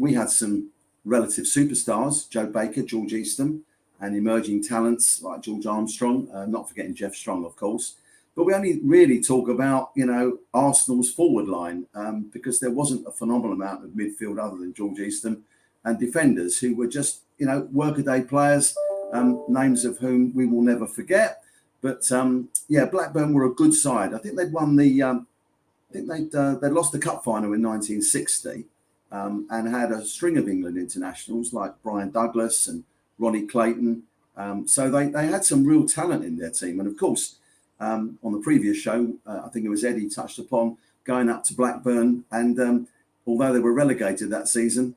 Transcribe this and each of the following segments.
we had some relative superstars, Joe Baker, George Eastham, and emerging talents like George Armstrong, not forgetting Jeff Strong, of course. But we only really talk about, Arsenal's forward line because there wasn't a phenomenal amount of midfield other than George Eastham and defenders who were just, workaday players, names of whom we will never forget. But Blackburn were a good side. I think they'd won they'd lost the cup final in 1960 and had a string of England internationals like Brian Douglas and Ronnie Clayton. So they had some real talent in their team. And of course, on the previous show, I think it was Eddie touched upon going up to Blackburn. And although they were relegated that season,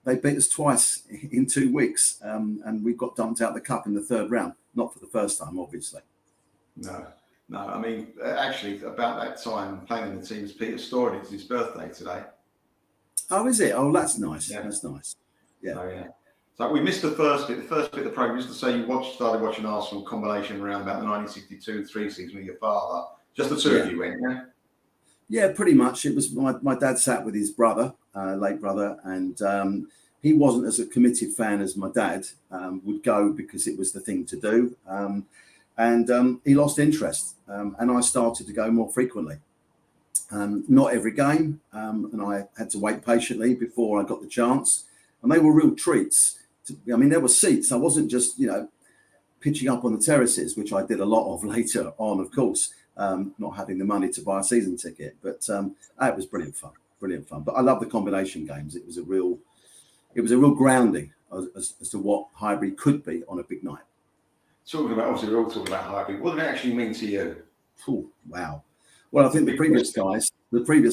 they beat us twice in 2 weeks. And we got dumped out the cup in the third round. Not for the first time, obviously. No. I mean, actually, about that time, playing in the team's Peter Storey. It's his birthday today. Oh, is it? Oh, that's nice. Yeah. That's nice. Yeah. Oh, yeah. So we missed the first bit. The first bit of the programme, just to say you started watching Arsenal combination around about the 1962-3 season with your father. Just the two of you went, yeah? Yeah, pretty much. It was my dad sat with his brother, late brother, and he wasn't as a committed fan as my dad would go because it was the thing to do. And he lost interest, and I started to go more frequently. Not every game, and I had to wait patiently before I got the chance. And they were real treats. There were seats. I wasn't just, pitching up on the terraces, which I did a lot of later on, of course, not having the money to buy a season ticket. But it was brilliant fun. But I love the combination games. It was a real grounding as to what Highbury could be on a big night. Obviously, we're all talking about Highbury. What did it actually mean to you? Oh, wow. Well, I think the previous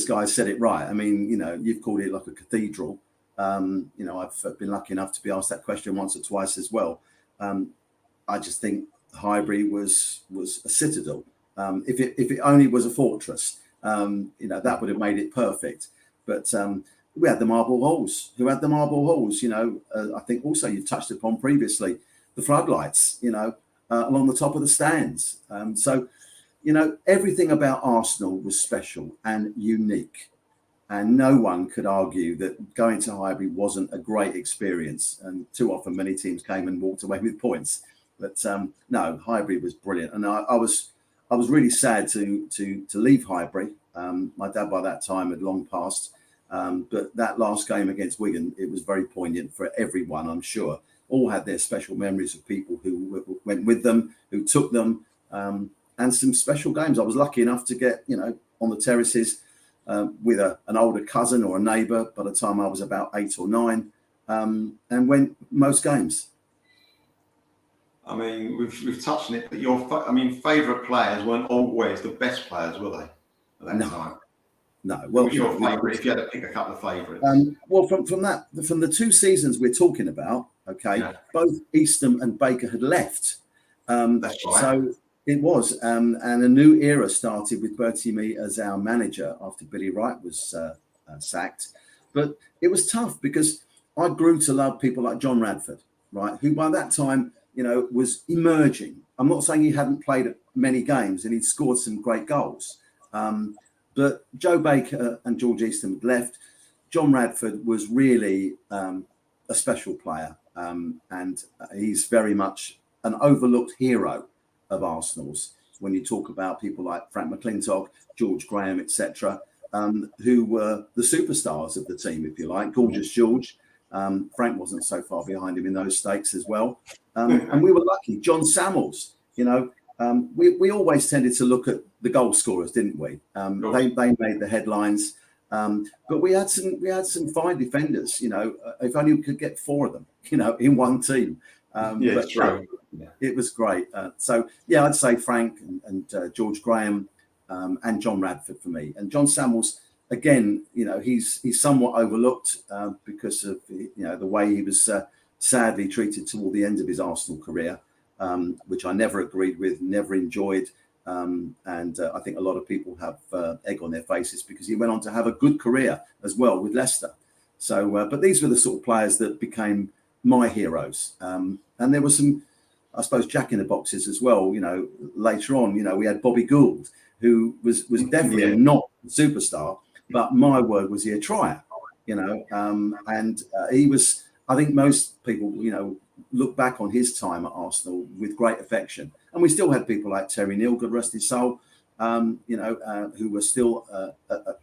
guys said it right. I mean, you've called it like a cathedral. I've been lucky enough to be asked that question once or twice as well. I just think Highbury was a citadel. If it only was a fortress, that would have made it perfect. But we had the marble halls. Who had the marble halls? I think also you've touched upon previously the floodlights. Along the top of the stands. Everything about Arsenal was special and unique. And no one could argue that going to Highbury wasn't a great experience. And too often, many teams came and walked away with points. But no, Highbury was brilliant. And I was really sad to leave Highbury. My dad by that time had long passed. But that last game against Wigan, it was very poignant for everyone, I'm sure. All had their special memories of people who went with them, who took them, and some special games. I was lucky enough to get, on the terraces with an older cousin or a neighbour by the time I was about 8 or 9, and went most games. I mean, we've touched on it, but favourite players weren't always the best players, were they? At that time? No. Well, what was your favourite? If you had to pick a couple of favourites. From the 2 seasons we're talking about, both Eastham and Baker had left. That's right. So it was, and a new era started with Bertie Mee as our manager after Billy Wright was sacked. But it was tough because I grew to love people like John Radford, right, who by that time, was emerging. I'm not saying he hadn't played many games and he'd scored some great goals. But Joe Baker and George Eastham had left. John Radford was really a special player, and he's very much an overlooked hero of Arsenal's. When you talk about people like Frank McClintock, George Graham, etc., who were the superstars of the team, if you like. Gorgeous George. Frank wasn't so far behind him in those stakes as well. And we were lucky. John Samuels, we always tended to look at the goal scorers, didn't we? They made the headlines. But we had some fine defenders, if only we could get 4 of them, in one team. It's true. It was great. I'd say Frank and George Graham and John Radford for me. And John Samuels, again, he's somewhat overlooked because of the way he was sadly treated toward the end of his Arsenal career, which I never agreed with, never enjoyed. And I think a lot of people have egg on their faces because he went on to have a good career as well with Leicester. So, but these were the sort of players that became my heroes. And there were some, I suppose, jack in the boxes as well. Later on, we had Bobby Gould, who was definitely not a superstar, but my word, was he a trier? and he was. I think most people, look back on his time at Arsenal with great affection, and we still had people like Terry Neal, God rest his soul, who were still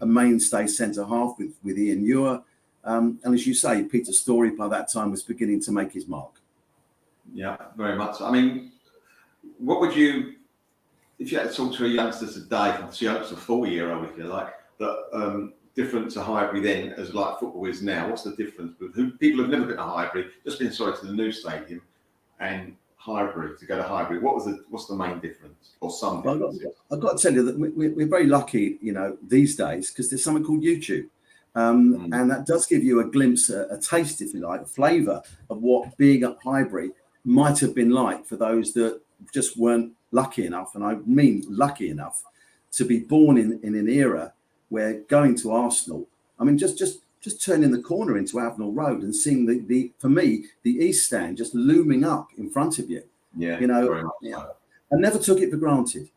a mainstay centre half with Ian Ewer, and as you say, Peter Storey by that time was beginning to make his mark. Yeah, very much. I mean, what would you, if you had to talk to a youngster today, a 4-year-old, if you like, that different to Highbury then as like football is now? What's the difference with who people have never been to Highbury, just been to the new stadium, and Highbury, to go to Highbury? What's the main difference, or some difference? I've got to tell you that we're very lucky, these days, because there's something called YouTube. And that does give you a glimpse, a taste, if you like, a flavour of what being at Highbury might have been like for those that just weren't lucky enough, and I mean lucky enough, to be born in an era where going to Arsenal, I mean, just turning the corner into Avenel Road and seeing the for me, the East Stand just looming up in front of you. Yeah, very much so. I never took it for granted.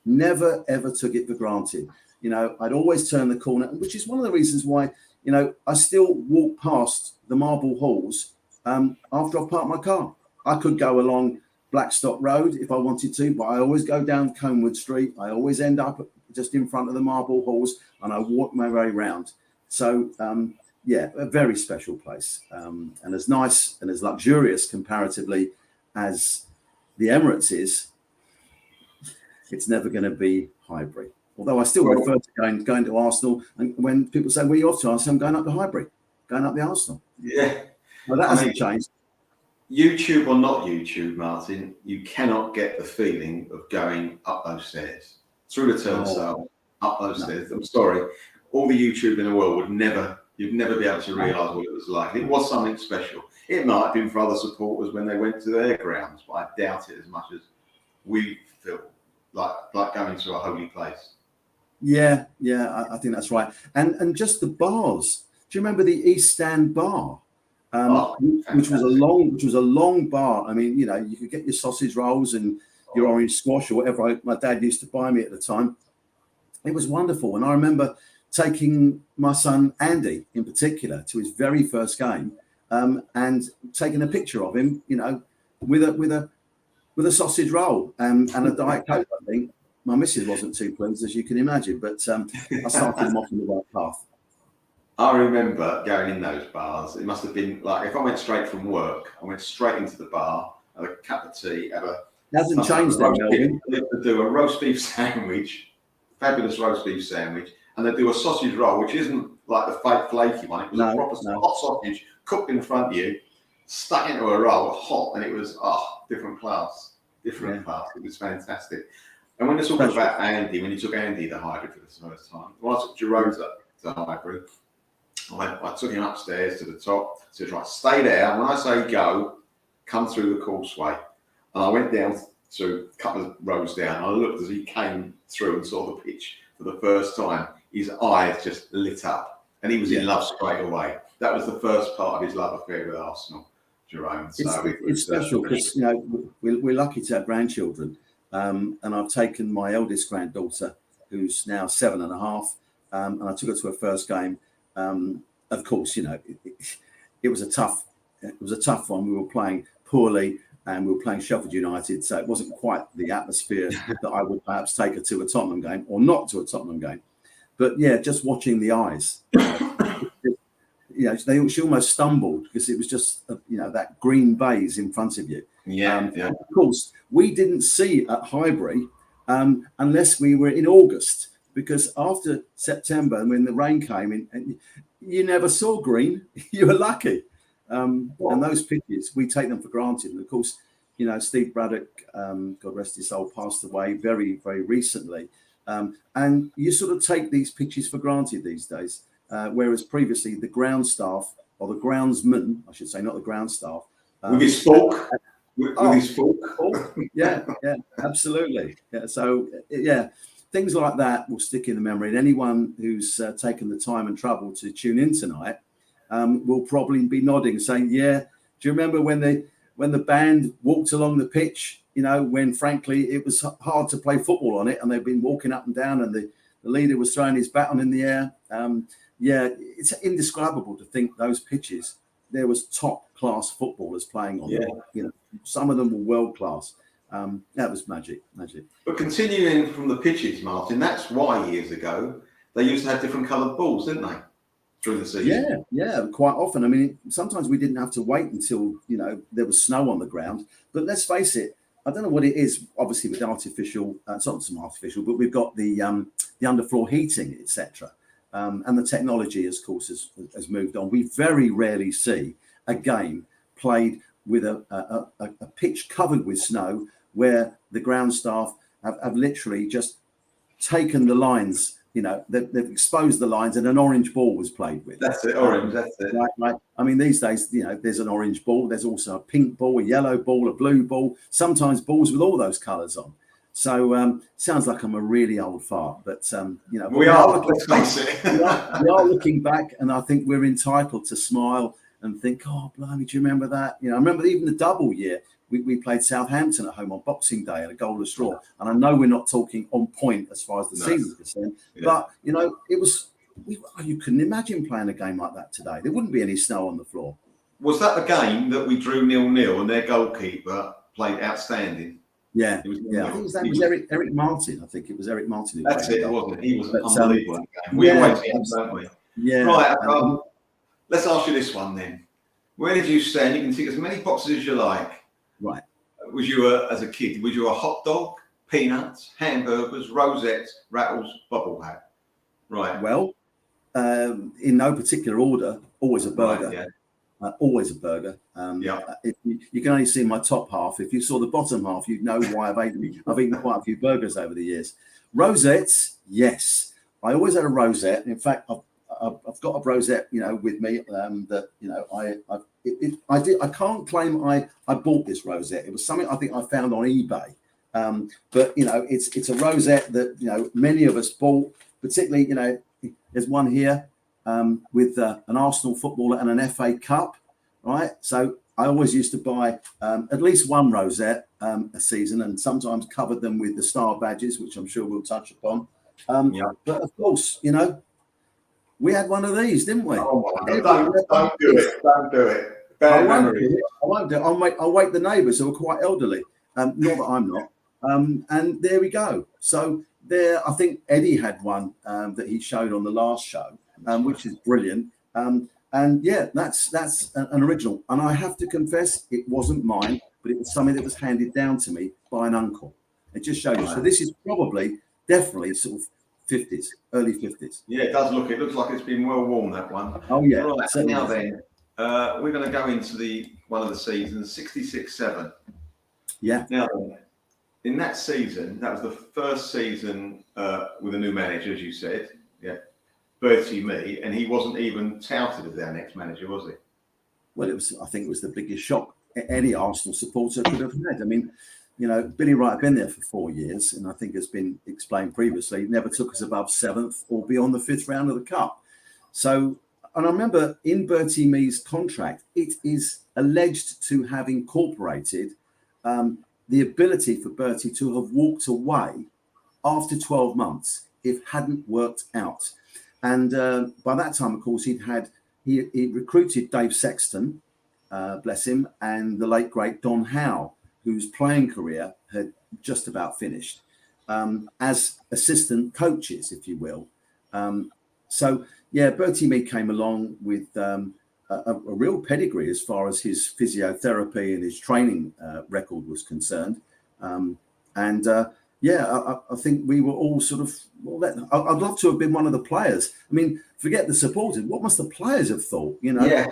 Never, ever took it for granted. I'd always turn the corner, which is one of the reasons why, I still walk past the marble halls after I've parked my car. I could go along Blackstock Road if I wanted to, but I always go down Conewood Street. I always end up just in front of the marble halls, and I walk my way round. So, a very special place, and as nice and as luxurious comparatively as the Emirates is, it's never going to be Highbury. Although I still refer to going to Arsenal, and when people say, "Where are you off to?" I say, "I'm going up to Highbury, going up the Arsenal." Yeah, well, that hasn't changed. YouTube or not YouTube, Martin, you cannot get the feeling of going up those stairs, through the turnstile, up those stairs. I'm sorry, all the YouTube in the world you'd never be able to realise what it was like. It was something special. It might have been for other supporters when they went to their grounds, but I doubt it as much as we feel like going to a holy place. Yeah, I think that's right. And just the bars. Do you remember the East Stand bar? Which was a long bar. I mean, you could get your sausage rolls and your orange squash or whatever my dad used to buy me at the time. It was wonderful. And I remember taking my son Andy in particular to his very first game, and taking a picture of him, with a sausage roll and a Diet Coke, I think. My missus wasn't too pleased, as you can imagine, but I started him off on the right path. I remember going in those bars. It must have been like if I went straight from work, I went straight into the bar, had a cup of tea, it hasn't changed then, Melvyn. They do a roast beef sandwich, fabulous roast beef sandwich, and they do a sausage roll, which isn't like the fake flaky one. It was a proper hot sausage cooked in front of you, stuck into a roll, hot, and it was different class. It was fantastic. And when they're talking about Andy, when you took Andy to Highbury for the first time, when I took Gerota to Highbury, I took him upstairs to the top, said, right, stay there. When I say go, come through the causeway. And I went down to a couple of rows down. And I looked as he came through and saw the pitch for the first time. His eyes just lit up, and he was in love straight away. That was the first part of his love affair with Arsenal, Jerome. So it's special because we're lucky to have grandchildren, and I've taken my eldest granddaughter, who's now 7.5, and I took her to her first game. Of course, it was a tough one. We were playing poorly, and we were playing Sheffield United, so it wasn't quite the atmosphere that I would perhaps take her to a Tottenham game, or not to a Tottenham game. But just watching the eyes, she almost stumbled because it was just that green baize in front of you. Of course, we didn't see at Highbury unless we were in August, because after September, when the rain came in, and you never saw green. You were lucky. And those pitches, we take them for granted. And of course, Steve Braddock, God rest his soul, passed away very, very recently. And you sort of take these pitches for granted these days, whereas previously the ground staff, or the groundsman, I should say, not the ground staff. With his fork. With his fork. Yeah, absolutely. Yeah, so, things like that will stick in the memory. And anyone who's taken the time and trouble to tune in tonight will probably be nodding, saying, "Yeah, do you remember when the band walked along the pitch? When frankly it was hard to play football on it, and they've been walking up and down, and the leader was throwing his baton in the air. yeah, it's indescribable to think those pitches. There was top class footballers playing on them. You know, some of them were world class. That was magic. But continuing from the pitches, Martin, that's why years ago they used to have different coloured balls, didn't they? Through the season. Yeah, quite often. I mean, sometimes we didn't have to wait until, you know, there was snow on the ground. But let's face it, I don't know what it is. Obviously, with artificial, it's not some artificial, but we've got the underfloor heating, etc. And the technology, of course, has moved on. We very rarely see a game played with a pitch covered with snow, where the ground staff have literally just taken the lines. You know, they've exposed the lines, and an orange ball was played with. That's it, orange. That's it. Right. I mean, these days, you know, there's an orange ball. There's also a pink ball, a yellow ball, a blue ball. Sometimes balls with all those colours on. So sounds like I'm a really old fart, but you know, we are. Let's face it. we are looking back, and I think we're entitled to smile and think, oh, blimey, do you remember that? You know, I remember even the double year. We played Southampton at home on Boxing Day at a goalless draw. And I know we're not talking on point as far as the season is concerned, but, you know, it was, you couldn't imagine playing a game like that today. There wouldn't be any snow on the floor. Was that the game that we drew 0-0 and their goalkeeper played outstanding? Yeah, I think that was Eric Martin. I think it was Eric Martin. That's it, wasn't it? He was unbelievable. We always get him, don't we? Yeah. Right, let's ask you this one then. Where did you stand? You can tick as many boxes as you like. Right. Was you as a kid? Was you a hot dog, peanuts, hamburgers, rosettes, rattles, bubble hat? Right. Well, in no particular order. Always a burger. Right, always a burger. If you can only see my top half. If you saw the bottom half, you'd know why I've eaten quite a few burgers over the years. Rosettes, yes. I always had a rosette. In fact, I've got a rosette, you know, with me. That, you know, I did. I can't claim I bought this rosette. It was something I think I found on eBay. But you know, it's a rosette that, you know, many of us bought. Particularly, you know, there's one here with an Arsenal footballer and an FA Cup, right? So I always used to buy at least one rosette a season, and sometimes covered them with the star badges, which I'm sure we'll touch upon. But of course, you know, we had one of these, didn't we? Oh my God. Don't do it. Don't do it. I won't do it. I'll wake the neighbours who are quite elderly. Not that I'm not. And there we go. So there, I think Eddie had one that he showed on the last show, which is brilliant. And yeah, that's an original. And I have to confess, it wasn't mine, but it was something that was handed down to me by an uncle. It just shows you. So this is definitely sort of 50s, early 50s. Yeah, it does look. It looks like it's been well worn, that one. Oh yeah. Right, so now then, we're going to go into one of the seasons, 66-7. Yeah. Now, in that season, that was the first season with a new manager, as you said. Yeah, Bertie Mee, and he wasn't even touted as our next manager, was he? Well, I think it was the biggest shock any Arsenal supporter could have had. I mean, you know, Billy Wright had been there for 4 years, and I think has been explained previously, never took us above 7th or beyond the 5th round of the Cup. So, and I remember in Bertie Mee's contract, it is alleged to have incorporated the ability for Bertie to have walked away after 12 months if hadn't worked out. And by that time, of course, he recruited Dave Sexton, bless him, and the late great Don Howe, whose playing career had just about finished, as assistant coaches, if you will. So, yeah, Bertie Mee came along with a real pedigree as far as his physiotherapy and his training record was concerned. I think we were all sort of, I'd love to have been one of the players. I mean, forget the supporters. What must the players have thought, you know? Yeah.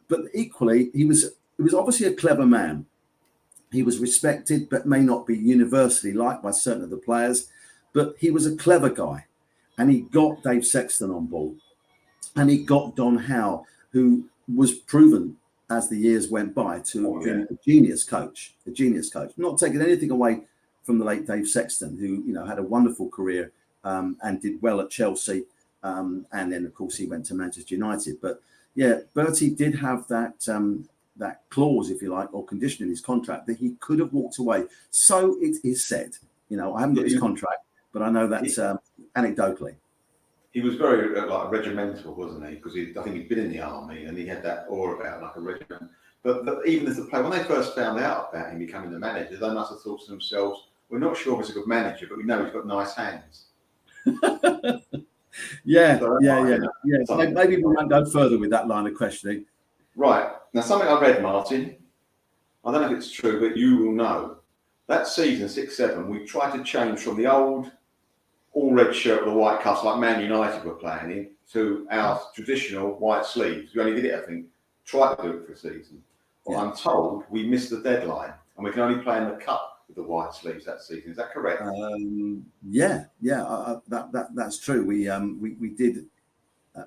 But equally, he was obviously a clever man. He was respected, but may not be universally liked by certain of the players. But he was a clever guy. And he got Dave Sexton on board. And he got Don Howe, who was proven as the years went by to be a genius coach. Not taking anything away from the late Dave Sexton, who, you know, had a wonderful career and did well at Chelsea. And then, of course, he went to Manchester United. But, yeah, Bertie did have that clause, if you like, or condition in his contract that he could have walked away. So it is said. You know, I haven't got his contract, but I know that's anecdotally. he was very like regimental, wasn't he? Because I think he'd been in the army and he had that aura about like a regiment. But even as a player, when they first found out about him becoming the manager, they must have thought to themselves, "We're not sure if he's a good manager, but we know he's got nice hands." Yeah. So Maybe we won't go further with that line of questioning. Right. Now, something I read, Martin, I don't know if it's true, but you will know. That season, 6-7, we tried to change from the old all-red shirt with the white cuffs like Man United were playing in to our traditional white sleeves. We only did it, I think, tried to do it for a season. But I'm told we missed the deadline and we can only play in the cup with the white sleeves that season. Is that correct? That's true. We did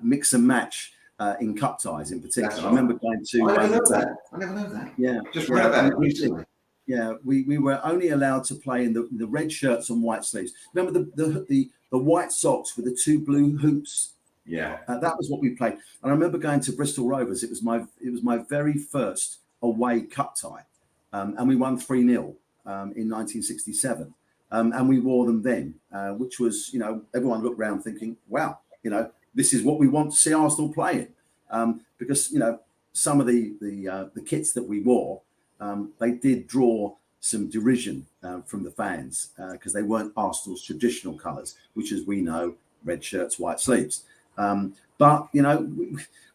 mix and match in cup ties in particular. Right. I remember going to. I never know that. Yeah, just read about it recently. We were only allowed to play in the red shirts and white sleeves. Remember the white socks with the two blue hoops. Yeah, that was what we played. And I remember going to Bristol Rovers. It was my very first away cup tie, and we won 3-0 in 1967. And we wore them then, which was, everyone looked around thinking, wow, this is what we want to see Arsenal playing, because some of the kits that we wore, they did draw some derision from the fans because they weren't Arsenal's traditional colours, which, as we know, red shirts, white sleeves. But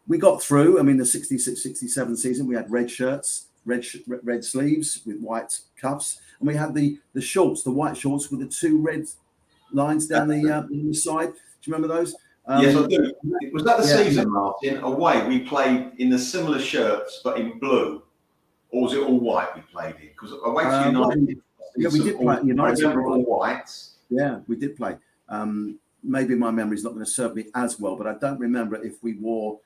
we got through. I mean, the 66-67 season, we had red shirts, red sleeves with white cuffs, and we had the shorts, the white shorts with the two red lines down the side. Do you remember those? Yes, I do. Was that the season, Martin? Away, we played in the similar shirts but in blue, or was it all white we played in? Because away to United, we did play at United. I remember all whites. Yeah, we did play. Maybe my memory's not going to serve me as well, but I don't remember if we wore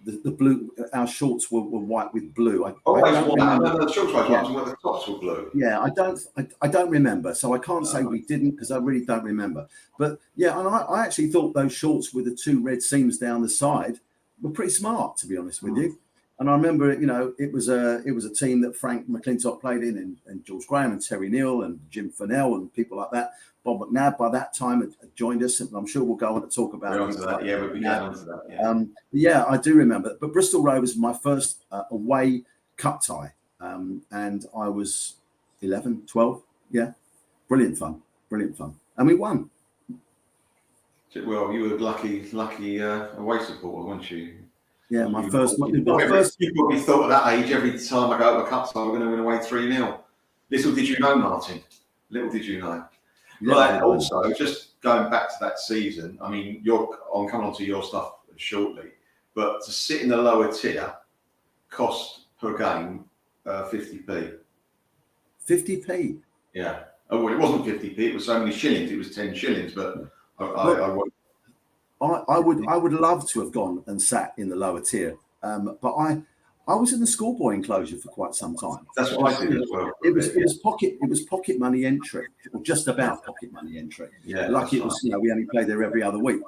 the blue. Our shorts were white with blue. I remember the shorts were white and the tops were blue. Yeah, I don't remember, so I can't say we didn't because I really don't remember. But yeah, and I actually thought those shorts with the two red seams down the side were pretty smart, to be honest with you. And I remember, it was a team that Frank McClintock played in, and George Graham and Terry Neal and Jim Fennell and people like that. Bob McNabb by that time had joined us, and I'm sure we'll go on to talk about we'll get onto that. Yeah, I do remember. But Bristol Rovers was my first away cup tie, and I was 11, 12. Yeah, brilliant fun, and we won. Well, you were lucky away supporter, weren't you? Yeah, you probably thought at that age, every time I go to a cup tie, we're going to win away 3-0. Little did you know, Martin. Little did you know. Yeah, right. Also, just going back to that season, I mean, I'm coming on to your stuff shortly, but to sit in the lower tier cost per game 50p. 50p? Yeah. Oh, well, it wasn't 50p. It was so many shillings. It was 10 shillings. But I would love to have gone and sat in the lower tier, but I was in the schoolboy enclosure for quite some time. That's what I did as well. It was pocket money entry, or just about pocket money entry. Yeah. Lucky it was, we only played there every other week,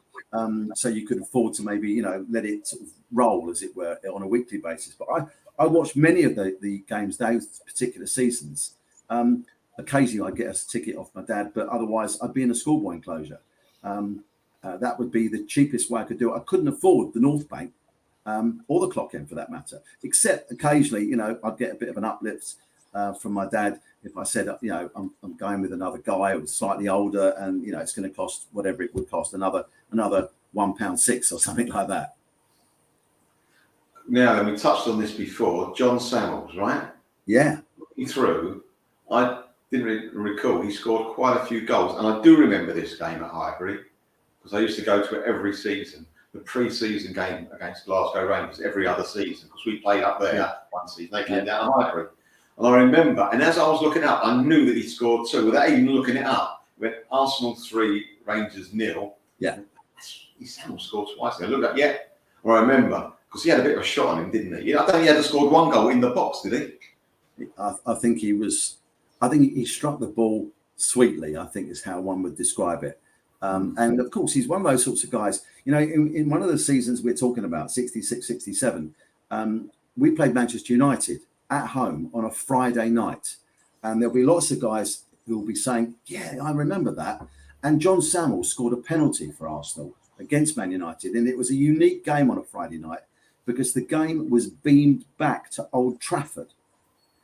so you could afford to maybe let it sort of roll, as it were, on a weekly basis. But I watched many of the games those particular seasons. Occasionally I'd get a ticket off my dad, but otherwise I'd be in a schoolboy enclosure. That would be the cheapest way I could do it. I couldn't afford the North Bank. Or the Clock End for that matter, except occasionally, I'd get a bit of an uplift from my dad if I said, I'm going with another guy who was slightly older, and it's going to cost whatever it would cost, another £1.6 or something like that. Now, we touched on this before. John Samuels, right? Yeah. Looking through, I didn't really recall he scored quite a few goals, and I do remember this game at Highbury because I used to go to it every season. The pre-season game against Glasgow Rangers every other season, because we played up there one season. They came down to Highbury. And I remember, and as I was looking up, I knew that he scored 2 without even looking it up. It went Arsenal 3, Rangers 0. Yeah. He scored twice. I looked up, Well, I remember, because he had a bit of a shot on him, didn't he? I don't think he had scored 1 goal in the box, did he? I think he struck the ball sweetly, I think is how one would describe it. And of course, he's one of those sorts of guys, in one of the seasons we're talking about, 66, 67, we played Manchester United at home on a Friday night. And there'll be lots of guys who will be saying, yeah, I remember that. And John Samuels scored a penalty for Arsenal against Man United. And it was a unique game on a Friday night because the game was beamed back to Old Trafford.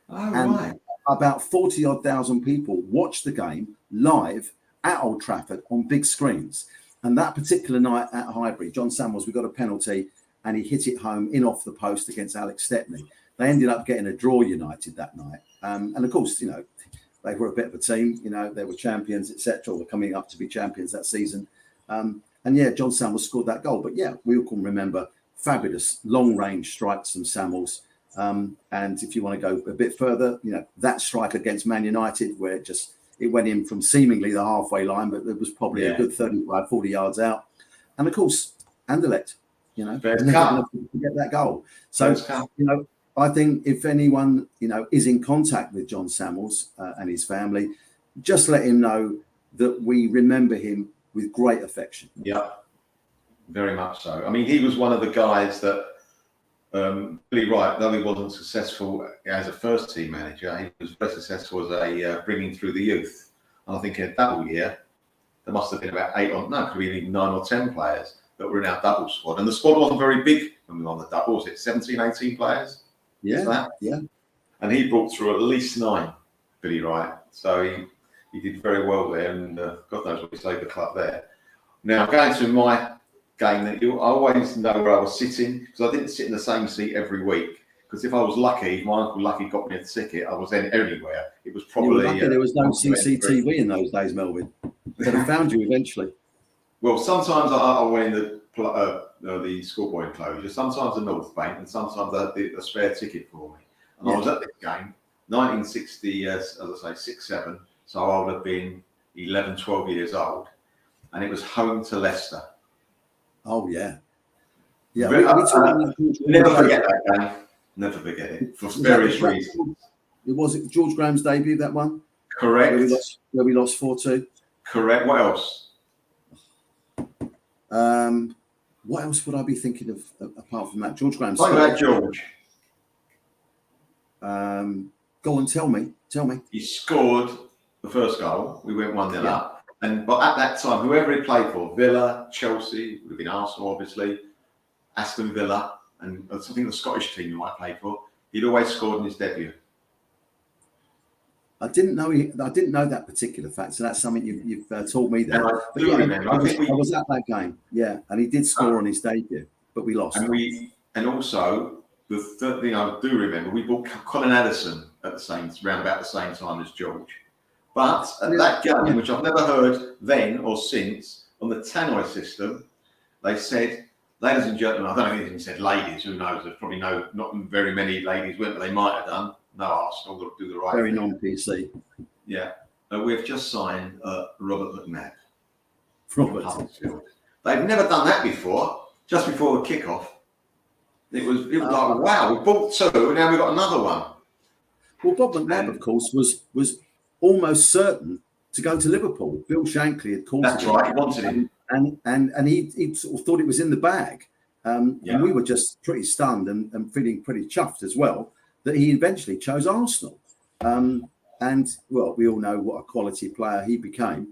Oh, and right. About 40-odd thousand people watched the game live at Old Trafford on big screens. And that particular night at Highbury, John Samuels, we got a penalty and he hit it home in off the post against Alex Stepney. They ended up getting a draw, United, that night. And of course, you know, they were a bit of a team. You know, they were champions, etc. Were coming up to be champions that season. And yeah, John Samuels scored that goal. But yeah, we all can remember fabulous long-range strikes from Samuels. And if you want to go a bit further, you know, that strike against Man United where it went in from seemingly the halfway line, but it was probably a good 35, 40 yards out. And of course, Anderlecht, you know, never going to forget that goal. So, you know, I think if anyone, you know, is in contact with John Samuels and his family, just let him know that we remember him with great affection. Yeah, very much so. I mean, he was one of the guys that, Billy Wright, though he wasn't successful as a first team manager, he was very successful as a bringing through the youth. And I think in a double year, there must have been about 8 or no, could be even 9 or 10 players that were in our double squad. And the squad wasn't very big when we were on the double. Was it 17, 18 players? Yeah, yeah. And he brought through at least 9, Billy Wright. So he did very well there, and God knows what he saved the club there. Now, going to my game, I always know where I was sitting because I didn't sit in the same seat every week. Because if I was lucky, my Uncle Lucky got me a ticket, I was then everywhere. It was probably... there was no CCTV in those days, Melvyn. They'd have found you eventually. Well, sometimes I went in the schoolboy enclosure, sometimes the North Bank, and sometimes I had a spare ticket for me. And I was at this game, 1960, as I say, 6, 7, so I would have been 11, 12 years old. And it was home to Leicester. Oh, yeah. Yeah. Never forget that game. Never forget it, for various reasons. Was it George Graham's debut, that one? Correct. Where we lost 4-2? Correct. What else? What else would I be thinking of apart from that? George Graham's. Talk about George. Go on, tell me. He scored the first goal. We went 1-0 up. But at that time, whoever he played for, Villa, Chelsea, would have been Arsenal, obviously, Aston Villa, and I think the Scottish team he might play for, he'd always scored in his debut. I didn't know that particular fact, so that's something you've taught me there. I was at that game, yeah, and he did score on his debut, but we lost. And also the third thing I do remember, we bought Colin Addison at round about the same time as George. But at that game, which I've never heard then or since, on the tannoy system, they said, ladies and gentlemen, I don't know if they even said ladies, who knows, there's probably not very many ladies went, but they might have done. No, Arsenal got to do the right thing. Very non-PC. Yeah. We've just signed Robert McNabb. Robert. They've never done that before, just before the kickoff. It was like, wow, we bought 2 and now we've got another one. Well, Bob McNabb, of course, was almost certain to go to Liverpool. Bill Shankly had called him. That's right, he wanted him. And he sort of thought it was in the bag. And we were just pretty stunned and feeling pretty chuffed as well that he eventually chose Arsenal. And well, we all know what a quality player he became.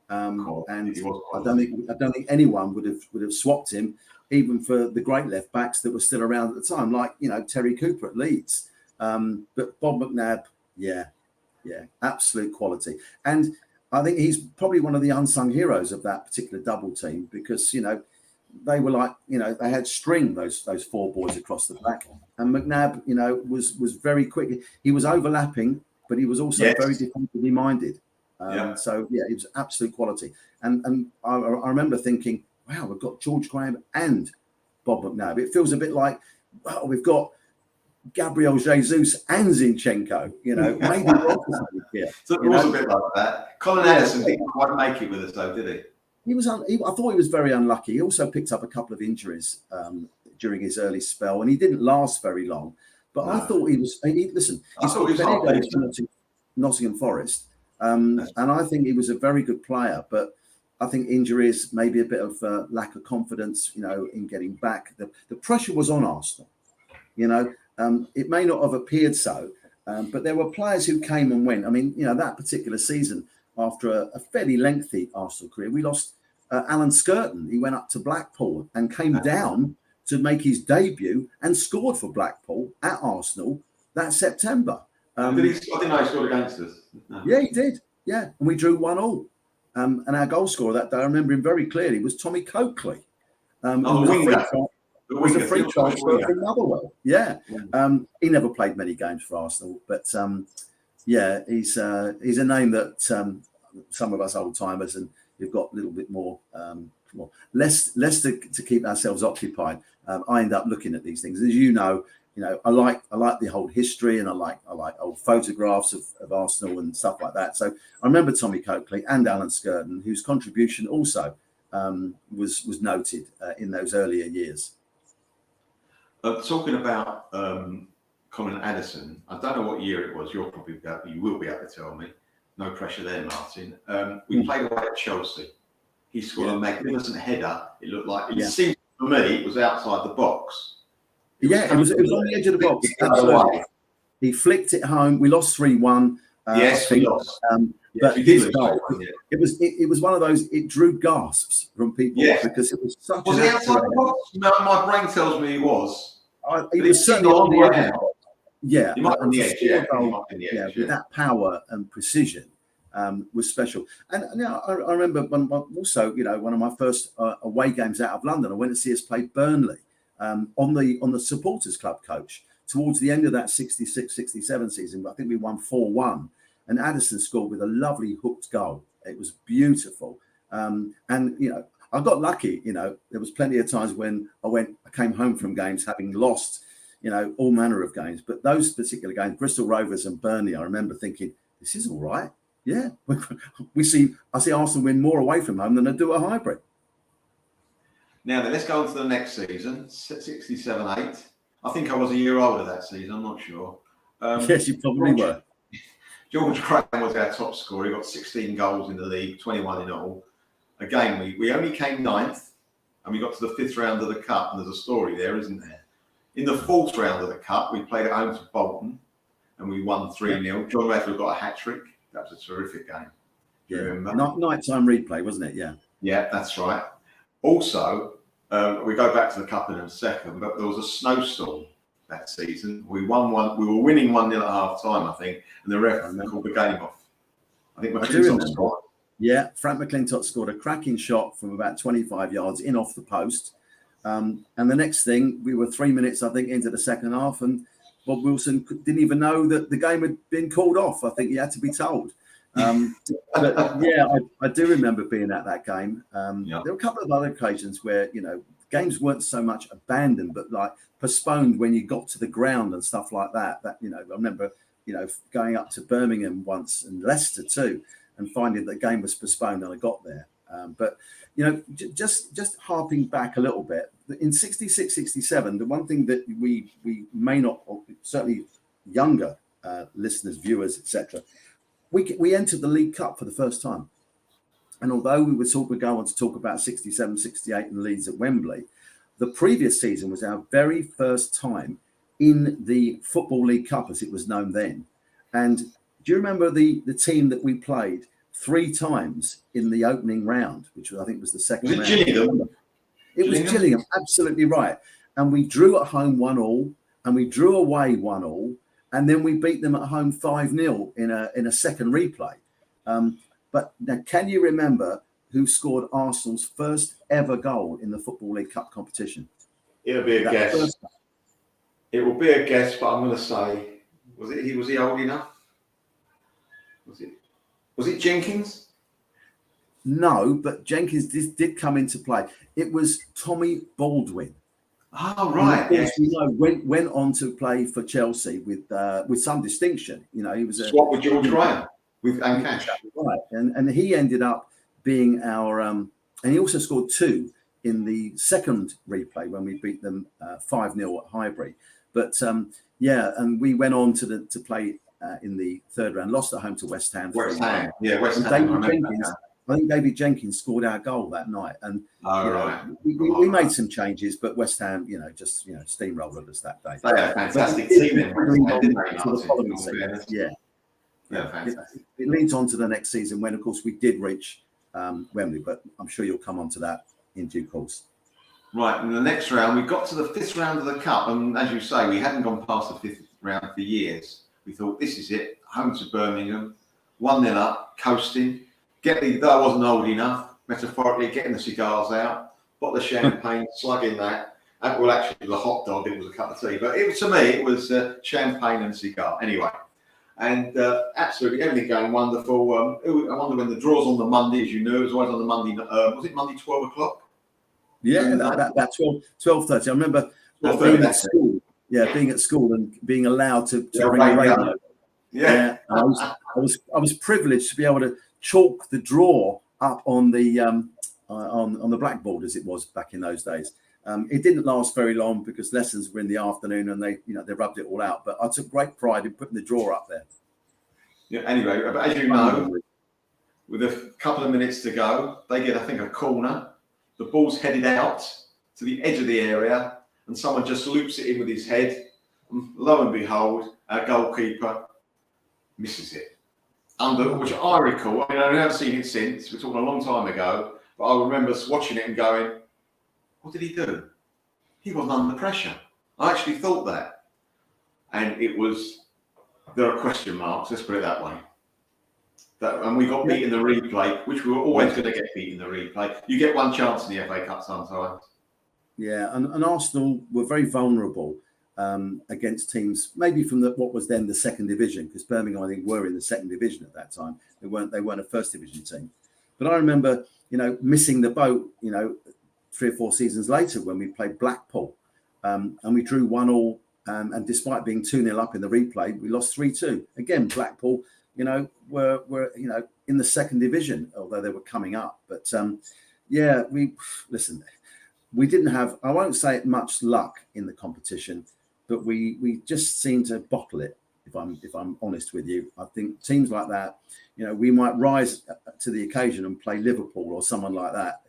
And I don't think anyone would have swapped him, even for the great left backs that were still around at the time, like, you know, Terry Cooper at Leeds. But Bob McNabb, yeah, absolute quality. And I think he's probably one of the unsung heroes of that particular double team because, you know, they were like, you know, they had string, those 4 boys across the back. And McNabb, you know, was very quick. He was overlapping, but he was also very defensively minded. So, yeah, it was absolute quality. And I remember thinking, wow, we've got George Graham and Bob McNabb. It feels a bit like, well, we've got Gabriel Jesus and Zinchenko, you know, maybe here. So it was a bit like that. Colin Addison didn't quite make it with us, though, did he? I thought he was very unlucky. He also picked up a couple of injuries during his early spell, and he didn't last very long. But I thought he was. Listen, he scored Nottingham Forest, and I think he was a very good player. But I think injuries, maybe a bit of lack of confidence, you know, in getting back. The pressure was on Arsenal. You know, it may not have appeared so, but there were players who came and went. I mean, you know, that particular season, after a fairly lengthy Arsenal career, we lost Alan Skirton. He went up to Blackpool and came down to make his debut and scored for Blackpool at Arsenal that September. I didn't know he scored against us. No. Yeah, he did. Yeah, and we drew 1-1. And our goal scorer that day, I remember him very clearly, was Tommy Coakley. The was a free transfer from Motherwell. Yeah. He never played many games for Arsenal, but he's a name that some of us old timers and we've got a little bit more less to keep ourselves occupied. I end up looking at these things, as you know. I like the whole history, and I like old photographs of Arsenal and stuff like that. So I remember Tommy Coakley and Alan Skirton, whose contribution also was noted in those earlier years. Talking about Colin Addison, I don't know what year it was. You will be able to tell me. No pressure there, Martin. We played away at Chelsea. He scored a magnificent header. It looked like it seemed for me it was outside the box. It was on the edge of the box. Absolutely. He flicked it home. We lost 3-1. Yes, we lost. But his goal, it was one of those. It drew gasps from people because it was such. Was he outside the box? No, my brain tells me he was. He was certainly on the edge. Yeah, he might be on the edge. With that power and precision was special. And I remember also, one of my first away games out of London. I went to see us play Burnley. On the supporters club coach towards the end of that 66-67 season. I think we won 4-1, and Addison scored with a lovely hooked goal. It was beautiful. And I got lucky. There was plenty of times when I came home from games having lost, all manner of games. But those particular games, Bristol Rovers and Burnley, I remember thinking, this is all right. Yeah, I see Arsenal win more away from home than I do at Highbury. Now then, let's go on to the next season, 67-8. I think I was a year older that season, I'm not sure. Yes, you probably were. George Graham was our top scorer. He got 16 goals in the league, 21 in all. Again, we only came ninth, and we got to the fifth round of the Cup, and there's a story there, isn't there? In the fourth round of the Cup, we played at home to Bolton, and we won 3-0. John Radford got a hat-trick. That was a terrific game. Do you remember? Nighttime replay, wasn't it? Yeah. Yeah, that's right. Also, we go back to the Cup in a second, but there was a snowstorm that season. We won one. We were winning 1-0 at half time, I think, and the ref called the game off. I think McClintock scored. Yeah, Frank McClintock scored a cracking shot from about 25 yards in off the post. And the next thing, we were 3 minutes, I think, into the second half, and Bob Wilson didn't even know that the game had been called off. I think he had to be told. But yeah, I do remember being at that game. There were a couple of other occasions where games weren't so much abandoned, but like postponed when you got to the ground and stuff like that. I remember going up to Birmingham once and Leicester too, and finding the game was postponed and I got there. But just harping back a little bit, in 66-67, the one thing that we may not, or certainly younger listeners, viewers, etc. We entered the League Cup for the first time. And although we would go on to talk about 67, 68 and Leeds at Wembley, the previous season was our very first time in the Football League Cup, as it was known then. And do you remember the team that we played 3 times in the opening round, which I think was the second round? Gillingham? It was Gillingham, absolutely right. And we drew at home 1-1, and we drew away 1-1. And then we beat them at home 5-0 in a second replay. But now, can you remember who scored Arsenal's first ever goal in the Football League Cup competition? It'll be a guess. It will be a guess, but I'm going to say, was he old enough? Was it Jenkins? No, but Jenkins did come into play. It was Tommy Baldwin. Oh, right. Yes. Went on to play for Chelsea with some distinction. He was a swap with George Graham with Ancash. Right, and he ended up being our and he also scored 2 in the second replay when we beat them 5-0 at Highbury. But and we went on to play in the third round, lost at home to West Ham. West Ham. I think David Jenkins scored our goal that night, and we made some changes, but West Ham, just steamrolled us that day. They had a fantastic team then. It leads on to the next season when, of course, we did reach Wembley, but I'm sure you'll come on to that in due course. Right, in the next round, we got to the 5th round of the Cup, and as you say, we hadn't gone past the 5th round for years. We thought, this is it, home to Birmingham, 1-0 up, coasting, though I wasn't old enough, metaphorically, getting the cigars out, bottle of champagne, slugging that. Well, actually, it was a hot dog, it was a cup of tea, but to me, it was champagne and a cigar. Anyway, and absolutely everything going wonderful. I wonder when the draw's on the Monday, as you knew, it was always on the Monday, was it Monday 12 o'clock? Yeah, that 12:30. I remember being at school. Yeah, being at school and being allowed to bring a radio. Yeah. I was privileged to be able to chalk the draw up on the blackboard as it was back in those days. It didn't last very long because lessons were in the afternoon and they rubbed it all out. But I took great pride in putting the draw up there. Yeah. Anyway, but as you know, with a couple of minutes to go, they get, I think, a corner. The ball's headed out to the edge of the area, and someone just loops it in with his head. And lo and behold, our goalkeeper misses it. Which I recall, I mean, I've never seen it since. We're talking a long time ago, but I remember watching it and going, what did he do? He wasn't under pressure. I actually thought that. And there are question marks, let's put it that way. And we got beat in the replay, which we were always going to get beat in the replay. You get one chance in the FA Cup sometimes. Yeah, and Arsenal were very vulnerable against teams, maybe from what was then the second division, because Birmingham, I think, were in the second division at that time. They weren't a first division team. But I remember, missing the boat, 3 or 4 seasons later when we played Blackpool, and we drew 1-1. And despite being 2-0 up in the replay, we lost 3-2. Again, Blackpool, were in the second division, although they were coming up. But we didn't have, I won't say it, much luck in the competition, but we just seemed to bottle it. If I'm honest with you, I think teams like that, we might rise to the occasion and play Liverpool or someone like that,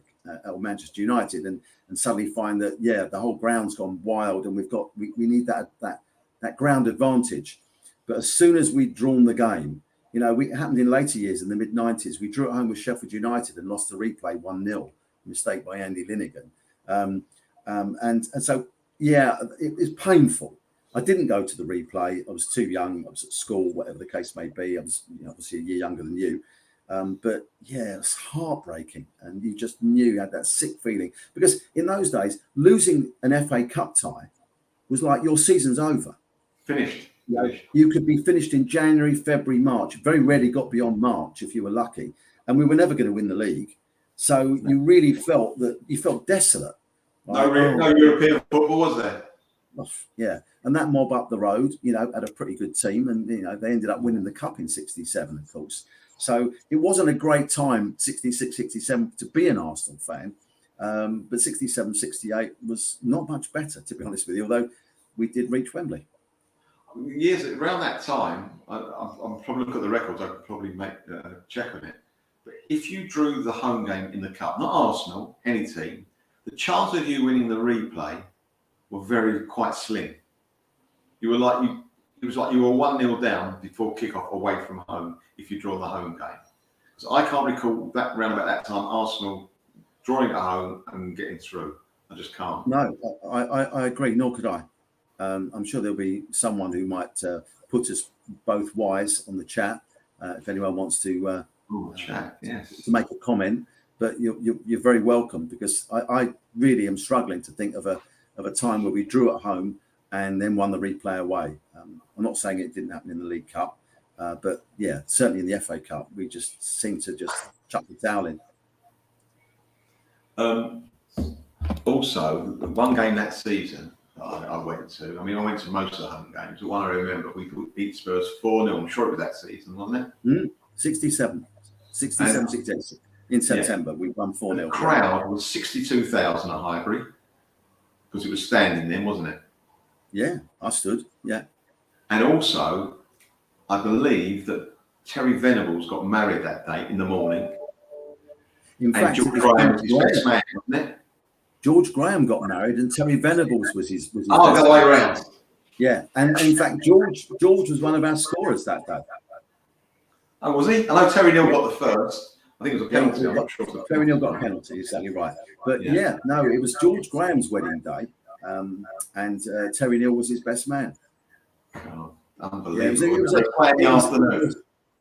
or Manchester United, and suddenly find that the whole ground's gone wild, and we need that ground advantage. But as soon as we'd drawn the game, it happened in later years in the mid-90s. We drew at home with Sheffield United and lost the replay 1-0, mistake by Andy Linnigan. And so, it was painful. I didn't go to the replay. I was too young. I was at school, whatever the case may be. I was obviously a year younger than you. But it was heartbreaking. And you just knew you had that sick feeling. Because in those days, losing an FA Cup tie was like your season's over. Finished. You could be finished in January, February, March. Very rarely got beyond March if you were lucky. And we were never going to win the league. So you really felt desolate. No European football, was there? Yeah. And that mob up the road, had a pretty good team. And, they ended up winning the cup in 67, of course. So it wasn't a great time, 66, 67, to be an Arsenal fan. But 67, 68 was not much better, to be honest with you, although we did reach Wembley. Years around that time, I'm probably look at the records. I could probably make a check on it. But if you drew the home game in the cup, not Arsenal, any team, the chance of you winning the replay were quite slim. It was like you were 1-0 down before kickoff away from home if you draw the home game. So I can't recall that round about that time Arsenal drawing at home and getting through. I just can't. No, I agree. Nor could I. I'm sure there'll be someone who might put us both wise on the chat if anyone wants to make a comment. But you're very welcome, because I really am struggling to think of a time where we drew at home and then won the replay away. I'm not saying it didn't happen in the League Cup, but certainly in the FA Cup we just seemed to just chuck the towel in. Also, one game that season I went to. I went to most of the home games. The one I remember, we beat Spurs 4-0. I'm sure it was that season, wasn't it? 67, 68. In September, we won 4-0. The crowd was 62,000 at Highbury, because it was standing then, wasn't it? Yeah, I stood. Yeah. And also, I believe that Terry Venables got married that day in the morning. In fact, George Graham was his best man, wasn't it? George Graham got married, and Terry Venables was his the other way around. Yeah, and in fact, George was one of our scorers that day. Oh, was he? I know Terry Neal got the first. I think it was a penalty. I'm not sure. Terry Neal got a penalty, exactly right. But yeah, no, it was George Graham's wedding day, and Terry Neal was his best man. Oh, unbelievable.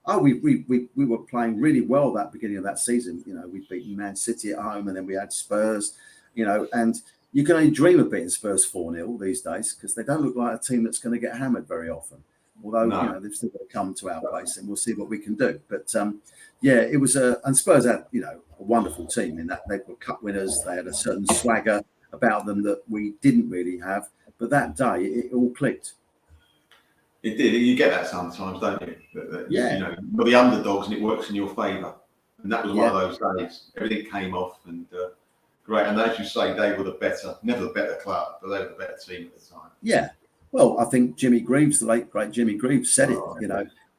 Yeah, we were playing really well that beginning of that season. You know, we beat Man City at home, and then we had Spurs. You know, and you can only dream of beating Spurs 4-0 these days because they don't look like a team that's going to get hammered very often. Although, you know, they've still got to come to our place and we'll see what we can do. But, yeah, it was and Spurs had, you know, a wonderful team in that they were cup winners. They had a certain swagger about them that we didn't really have. But that day, it all clicked. It did. You get that sometimes, don't you? Yeah. You know, you're the underdogs and it works in your favour. And that was one of those days. Everything came off and great. And as you say, they were never the better club, but they were the better team at the time. Yeah. Well, I think Jimmy Greaves, the late great Jimmy Greaves, said it. You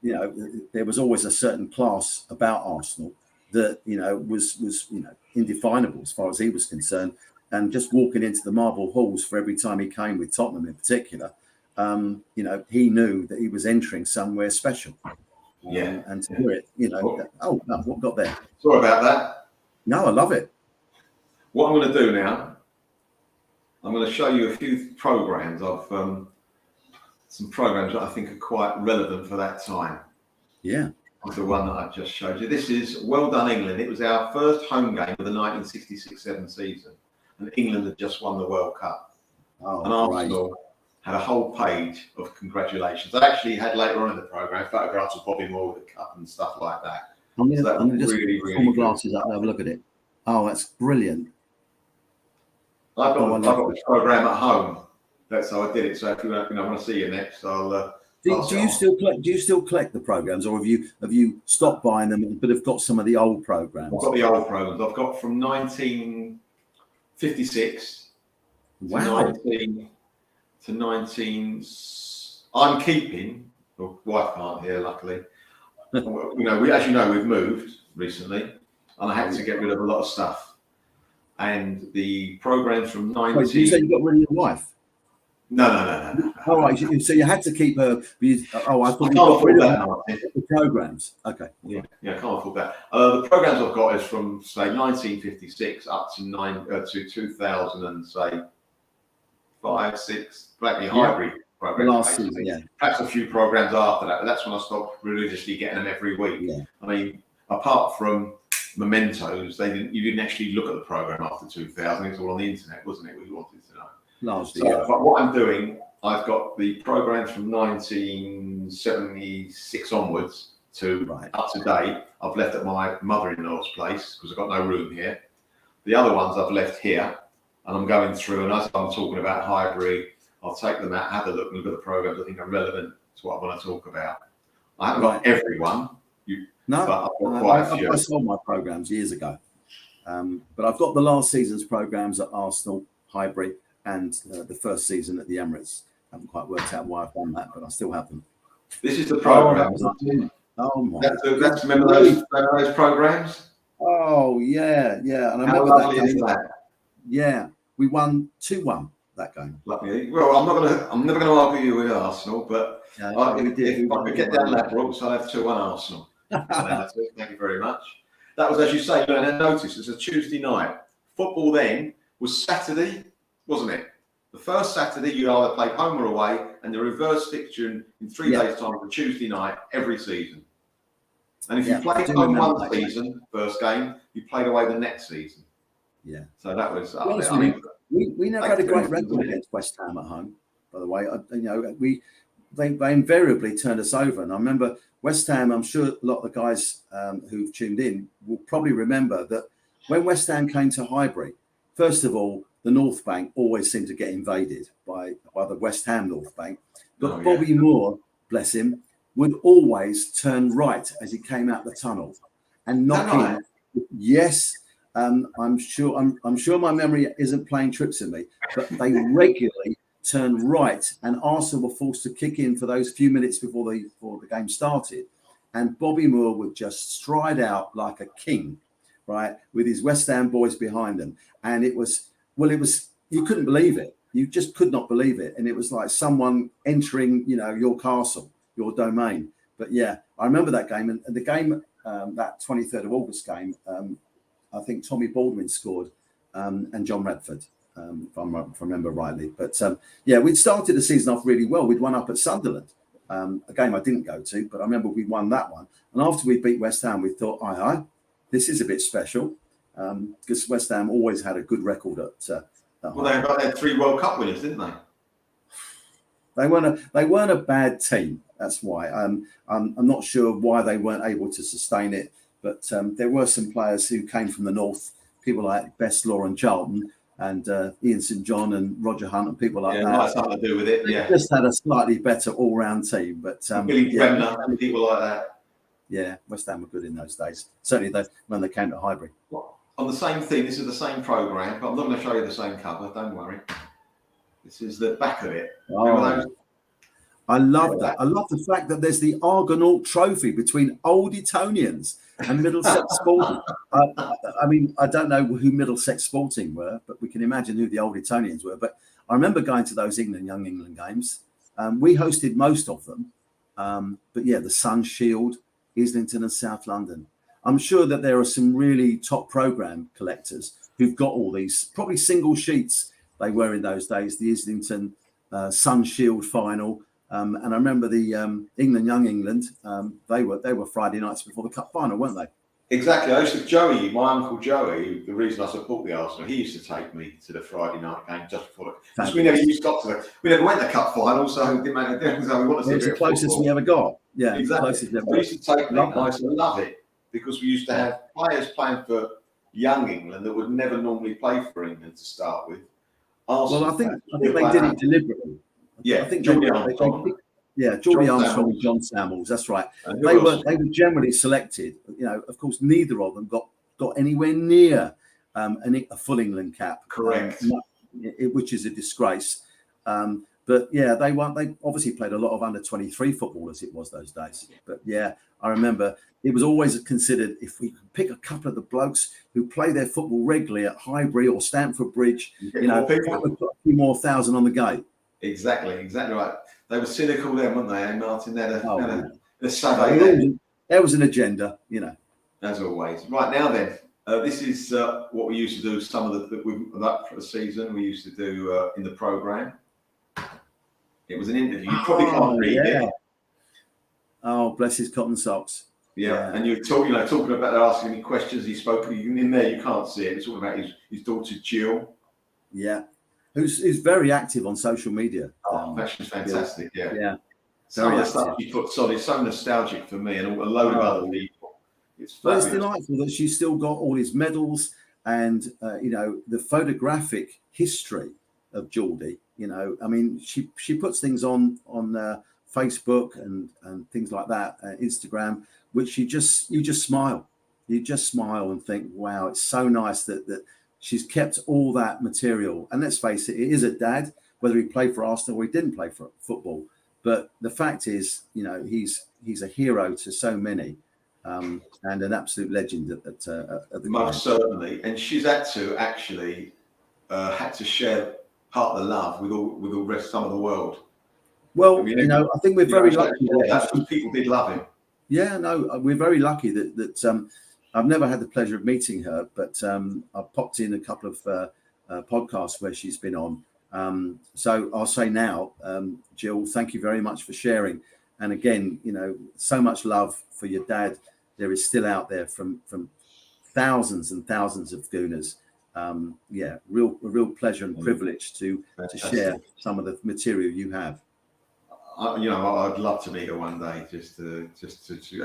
know, there was always a certain class about Arsenal that was indefinable as far as he was concerned. And just walking into the marble halls for every time he came with Tottenham in particular, he knew that he was entering somewhere special. And to hear it, what got there? Sorry about that. No, I love it. What I'm going to do now, I'm going to show you a few programs of. Some programs that I think are quite relevant for that time. Yeah. Like the one that I just showed you. This is Well Done England. It was our first home game of the 1966-7 season. And England had just won the World Cup. And Arsenal had a whole page of congratulations. I actually had later on in the programme photographs of Bobby Moore with the cup and stuff like that. I'm going to just pull my glasses up and have a look at it. Oh, that's brilliant. I've got the programme at home. That's how I did it. So if you want to see you next, I'll. Do you still collect the programs, or have you stopped buying them, but have got some of the old programs? I've got the old programs. I've got from 1956 to 19. I'm keeping. Well, wife can't hear, luckily. As we've moved recently, and I had to get rid of a lot of stuff. And the programs from 19. Wait, you said you got rid of your wife? No. All right, so you had to keep her. I thought you got rid of the programs. Okay. Yeah, I can't afford that. The programs I've got is from say 1956 up to 2000 and say 5, 6. Blackney Highbury program. Last season, yeah. Perhaps a few programs after that, but that's when I stopped religiously getting them every week. Yeah. I mean, apart from mementos, you didn't actually look at the program after 2000. It was all on the internet, wasn't it? We wanted to know. But what I'm doing, I've got the programs from 1976 onwards to up to date. I've left at my mother-in-law's place because I've got no room here. The other ones I've left here, and I'm going through. And as I'm talking about Highbury, I'll take them out, have a look, and look at the programs I think are relevant to what I want to talk about. I haven't got everyone. But I've got quite a few. I sold my programs years ago, but I've got the last season's programs at Arsenal, Highbury, and the first season at the Emirates. I haven't quite worked out why I've done that, but I still have them. This is the program. Remember those programs? Oh yeah. And I remember that. Yeah, we won 2-1 that game. Luckily, well, I'm never going to argue you with Arsenal, but if I could get down that route, so I have 2-1 Arsenal. Thank you very much. That was, as you say, and notice it's a Tuesday night. Football then was Saturday, wasn't it? The first Saturday you either played home or away, and the reverse fixture in 3 days' time was a Tuesday night every season. And if you played home one season, first game, you played away the next season. Yeah. So that was. We never had a great record against West Ham at home. By the way, they invariably turned us over, and I remember West Ham. I'm sure a lot of the guys who've tuned in will probably remember that when West Ham came to Highbury, first of all, the North Bank always seemed to get invaded by the West Ham North Bank. But Bobby Moore, bless him, would always turn right as he came out the tunnel and knock in. Yes, I'm sure my memory isn't playing tricks on me, but they regularly turned right, and Arsenal were forced to kick in for those few minutes before the game started. And Bobby Moore would just stride out like a king, right, with his West Ham boys behind him. And it was, you couldn't believe it. You just could not believe it. And it was like someone entering, your castle, your domain. But yeah, I remember that game, and the game, that 23rd of August game, I think Tommy Baldwin scored, and John Radford, if I remember rightly. But yeah, we'd started the season off really well. We'd won up at Sunderland, a game I didn't go to, but I remember we won that one. And after we beat West Ham, we thought, aye, this is a bit special, because West Ham always had a good record at well, they had 3 World Cup winners, didn't they? They weren't a bad team. That's why. I'm not sure why they weren't able to sustain it, but there were some players who came from the north, people like Best Law and Charlton, and Ian St John and Roger Hunt and people like that. Yeah, something to do with it. Yeah, they just had a slightly better all-round team. But Billy Bremner and people like that. Yeah, West Ham were good in those days. Certainly when they came to Highbury. Well, on the same thing, this is the same programme, but I'm not going to show you the same cover. Don't worry. This is the back of it. Oh, I love that. I love the fact that there's the Argonaut Trophy between Old Etonians and Middlesex Sporting. I mean, I don't know who Middlesex Sporting were, but we can imagine who the Old Etonians were. But I remember going to those Young England games. We hosted most of them. But yeah, the Sun Shield, Islington and South London. I'm sure that there are some really top programme collectors who've got all these, probably single sheets they were in those days, the Islington Sun Shield final. And I remember the Young England, they were Friday nights before the cup final, weren't they? Exactly. I used to, Joey, my uncle Joey, the reason I support the Arsenal, he used to take me to the Friday night game just before because we never we never went to the cup final, so it didn't make a difference. We wanted to see it was the closest we ever got. Yeah, exactly. I used to take me, I used to love it because we used to have players playing for Young England that would never normally play for England to start with. Arsenal, well, I think they did it deliberately. Yeah, I think Geordie Armstrong. Geordie Armstrong and John Samuels. That's right. They were generally selected. You know, of course, neither of them got anywhere near a full England cap. Correct. Which is a disgrace. But yeah, they obviously played a lot of under-23 football as it was those days. But yeah, I remember it was always considered if we could pick a couple of the blokes who play their football regularly at Highbury or Stamford Bridge, that would put a few more thousand on the gate. Exactly right. They were cynical then, weren't they, Martin? There was an agenda, As always. Right, now then, this is what we used to do, some of that for the season we used to do in the programme. It was an interview. You probably can't read it. Oh, bless his cotton socks. Yeah. And you're talking about they're asking me questions. He spoke in there. You can't see it. It's talking about his daughter Jill. Yeah, who's very active on social media. That's fantastic. Yeah. Some of the stuff she puts on is so nostalgic for me and a load of other people. It's delightful that she's still got all his medals and the photographic history of Geordie. I mean, she puts things on Facebook and things like that, Instagram, which you just smile. You just smile and think, wow, it's so nice that she's kept all that material. And let's face it is a dad, whether he played for Arsenal or he didn't play for football. But the fact is, he's a hero to so many, and an absolute legend at the most game. Certainly. And she's had to actually had to share part of the love with all some of the world. Well, I think we're very lucky that people did love him. Yeah, no, we're very lucky that I've never had the pleasure of meeting her, but I've popped in a couple of podcasts where she's been on. So I'll say now, Jill, thank you very much for sharing. And again, so much love for your dad. There is still out there from thousands and thousands of Gooners. A real pleasure and privilege to share some of the material you have. I'd love to meet her one day. Just to I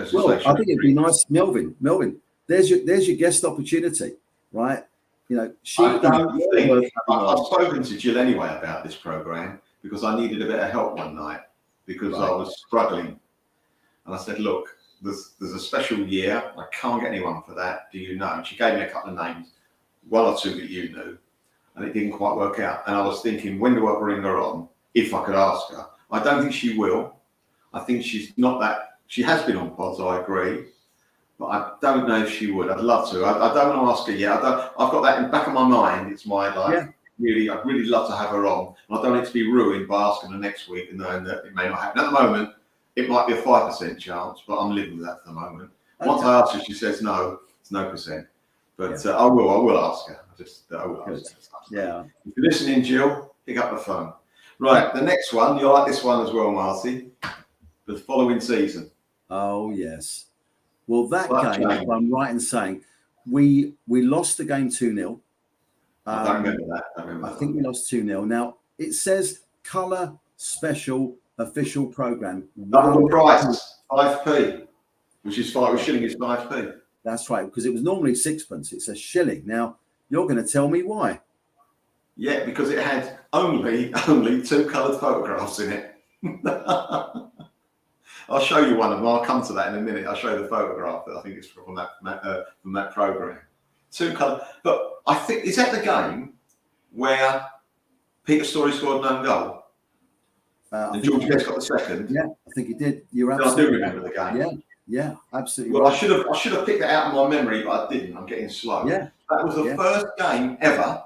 think it'd be nice, Melvyn. There's your guest opportunity, right? I've spoken to Jill anyway about this programme because I needed a bit of help one night because I was struggling, and I said, "Look, there's a special year. I can't get anyone for that. Do you know?" And she gave me a couple of names, one or two that you knew, and it didn't quite work out. And I was thinking, when do I bring her on? If I could ask her, I don't think she will. I think she's not that. She has been on pods, I agree. But I don't know if she would. I'd love to. I don't want to ask her yet. I've got that in the back of my mind. It's my I'd really love to have her on. And I don't want it to be ruined by asking her next week and knowing that it may not happen. At the moment, it might be a 5% chance, but I'm living with that for the moment. Okay. Once I ask her, she says no, it's no percent. But I will ask her. I will ask her. Yeah. If you're listening, Jill, pick up the phone. Right, the next one, you'll like this one as well, Marty. The following season. Oh yes. Well, that game, if I'm right in saying, we lost the game 2-0. I don't remember that. I think we lost 2-0. Now it says colour special official programme. Double the price, 5p, which is a shilling is 5p. That's right, because it was normally sixpence. It's a shilling. Now you're going to tell me why? Yeah, because it had only 2 coloured photographs in it. I'll show you one of them. I'll come to that in a minute. I'll show you the photograph that I think it's from that programme. 2 colour. But I think, is that the game where Peter Storey scored an own goal? And George Best got the second? Yeah, I think he did. You're absolutely. I do remember the game. Yeah, absolutely. Well, right. I should have picked that out of my memory, but I didn't. I'm getting slow. Yeah. That was the first game ever.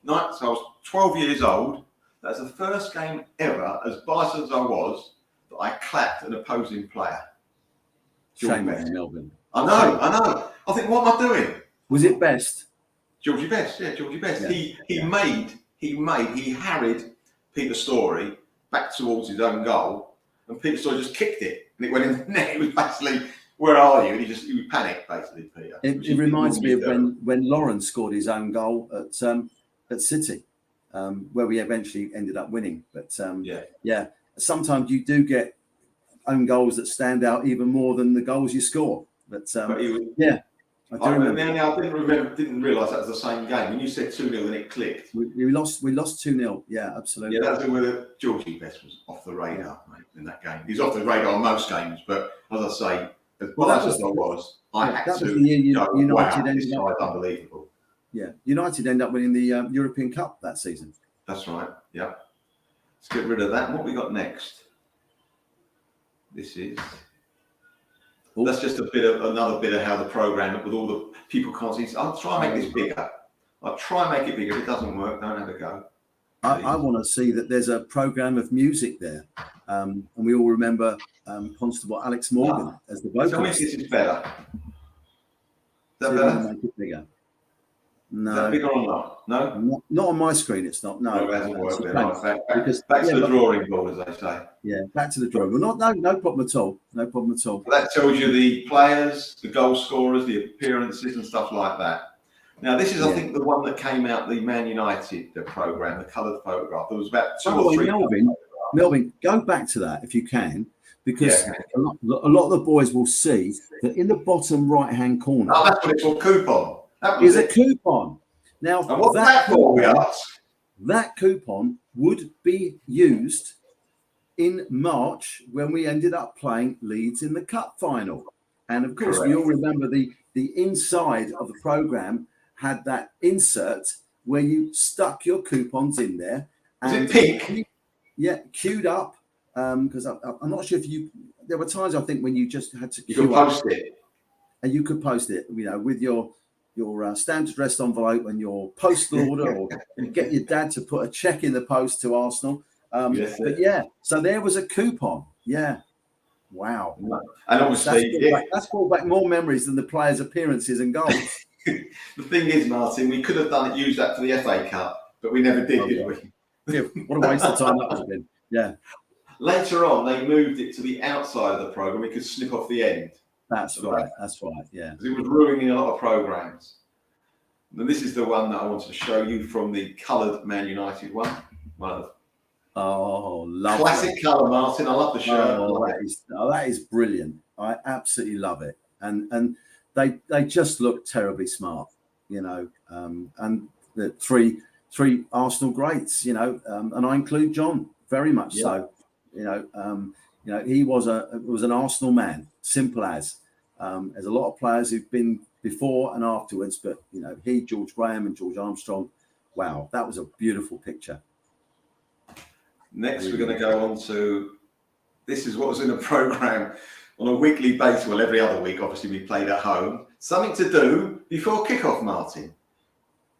So I was 12 years old. That's the first game ever, as biased as I was, that I clapped an opposing player. Shame on Melvyn. I know. I think, what am I doing? Was it Best? Georgie Best, yeah, Georgie Best. Yeah. He harried Peter Storey back towards his own goal, and Peter Storey just kicked it, and it went in the net. It was basically, where are you? And he panicked, basically, Peter. It reminds me of when Lawrence scored his own goal at City, where we eventually ended up winning. But sometimes you do get own goals that stand out even more than the goals you score. But I didn't realise that was the same game. When you said 2-0, then it clicked. We lost 2-0. Yeah, absolutely. Yeah, that's where Georgie Best was off the radar, mate, in that game. He's off the radar in most games, but as I say, as biased as I was, I had to. That was the year United ended up. Unbelievable. Yeah, United ended up winning the European Cup that season. That's right. Yeah. Let's get rid of that. And what we got next? This is. Ooh. That's just another bit of how the programme with all the people can't see. I'll try and make this bigger. I'll try and make it bigger. If it doesn't work, don't have a go. I want to see that there's a programme of music there, and we all remember Constable Alex Morgan as the vocalist. Tell me if this is better. Is that better? Make it bigger. No. Is that bigger or not? No? Not on my screen, it's not. No. It hasn't worked then. Back to the drawing board, as they say. Yeah, back to the drawing board. No problem at all. No problem at all. That tells you the players, the goal scorers, the appearances and stuff like that. Now, this is, I think, the one that came out, the Man United programme, the coloured photograph. There was about 2 or 3. Melvyn, go back to that if you can, because a lot of the boys will see that in the bottom right-hand corner. Oh, that's what it's called, coupon. Is a coupon. Now, and what's that for, we ask? That coupon would be used in March when we ended up playing Leeds in the Cup final. And of course, we all remember the inside of the programme had that insert where you stuck your coupons in there. Was it pink? Queued up. Because I'm not sure if there were times, I think, when you just had to queue up. Post it. And you could post it, with your standard address envelope and your postal order, or get your dad to put a check in the post to Arsenal. So there was a coupon. Yeah. Wow. And obviously, that's brought back more memories than the players' appearances and goals. The thing is, Martin, we could have used that for the FA Cup, but we never did, did we? Yeah, what a waste of time that would have been. Yeah. Later on, they moved it to the outside of the programme. We could snip off the end. That's right. Yeah. It was ruining a lot of programmes. And this is the one that I wanted to show you from the coloured Man United one. Lovely. Classic colour, Martin. I love the shirt. That is brilliant. I absolutely love it. And they just look terribly smart, and the three Arsenal greats, and I include John very much so. He was an Arsenal man, simple as. There's a lot of players who've been before and afterwards, but George Graham and George Armstrong. Wow, that was a beautiful picture. Next, we're going to go on to this is what was in the programme on a weekly basis. Well, every other week, obviously, we played at home. Something to do before kickoff, Martin,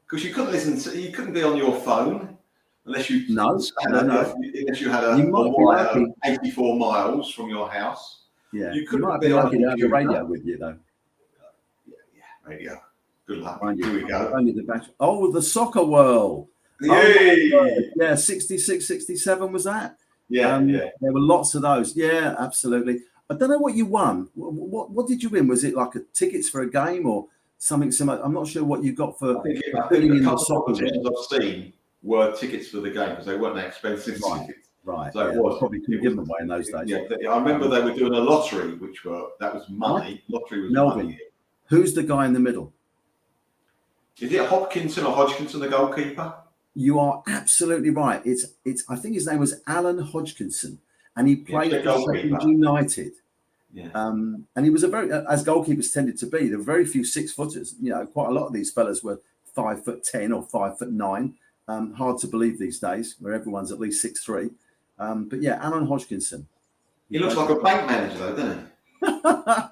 because you couldn't you couldn't be on your phone. Unless you unless you had you might be lucky. 84 miles from your house. Yeah, you might be lucky to have the radio with you though. Yeah, radio. Good luck. Here we go. Only the batch. Oh, the Soccer World. Yay! Yeah, 66, 67 was that? Yeah, There were lots of those. Yeah, absolutely. I don't know what you won. What did you win? Was it like tickets for a game or something similar? I'm not sure what you got for. I think a couple of competitions I've seen were tickets for the game because they weren't that expensive tickets. Right. So it was probably couldn't give them away in those days. Yeah, I remember they were doing a lottery, that was money. Lottery was Melvyn. money. Who's the guy in the middle? Is it Hopkinson or Hodgkinson, the goalkeeper? You are absolutely right. It's. I think his name was Alan Hodgkinson, and he played for Sheffield United. Yeah. And he was as goalkeepers tended to be, there were very few 6-footers. You know, quite a lot of these fellas were 5'10" or 5'9". Hard to believe these days, where everyone's at least 6'3". But yeah, Alan Hodgkinson. He looks like a bank manager, though, doesn't he?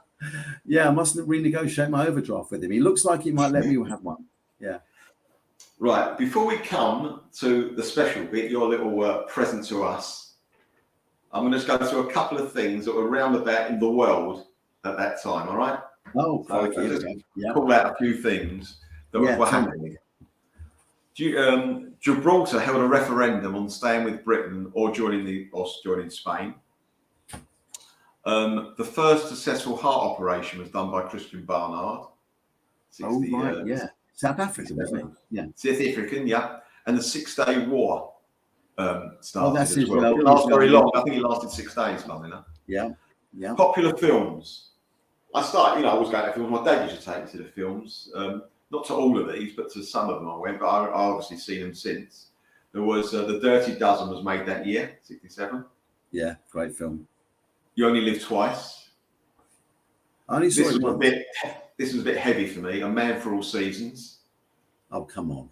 Yeah, I mustn't renegotiate my overdraft with him. He looks like he might let me have one. Yeah. Right. Before we come to the special bit, your little present to us, I'm going to just go through a couple of things that were around about in the world at that time. All right. Oh, so call out a few things that were happening. Gibraltar held a referendum on staying with Britain or joining Spain. The first successful heart operation was done by Christian Barnard. 60, yeah. South African, isn't it? Yeah. South African, yeah. And the 6-day war started that's as well. It didn't last very long. I think it lasted 6 days, long enough. Yeah. Yeah. Popular films. I was going to films. My dad used to take me to the films. Not to all of these, but to some of them I went. But I obviously seen them since. There was The Dirty Dozen was made that year, 67. Yeah, great film. You Only Live Twice. I only saw it once. This was a bit heavy for me. A Man for All Seasons. Oh, come on.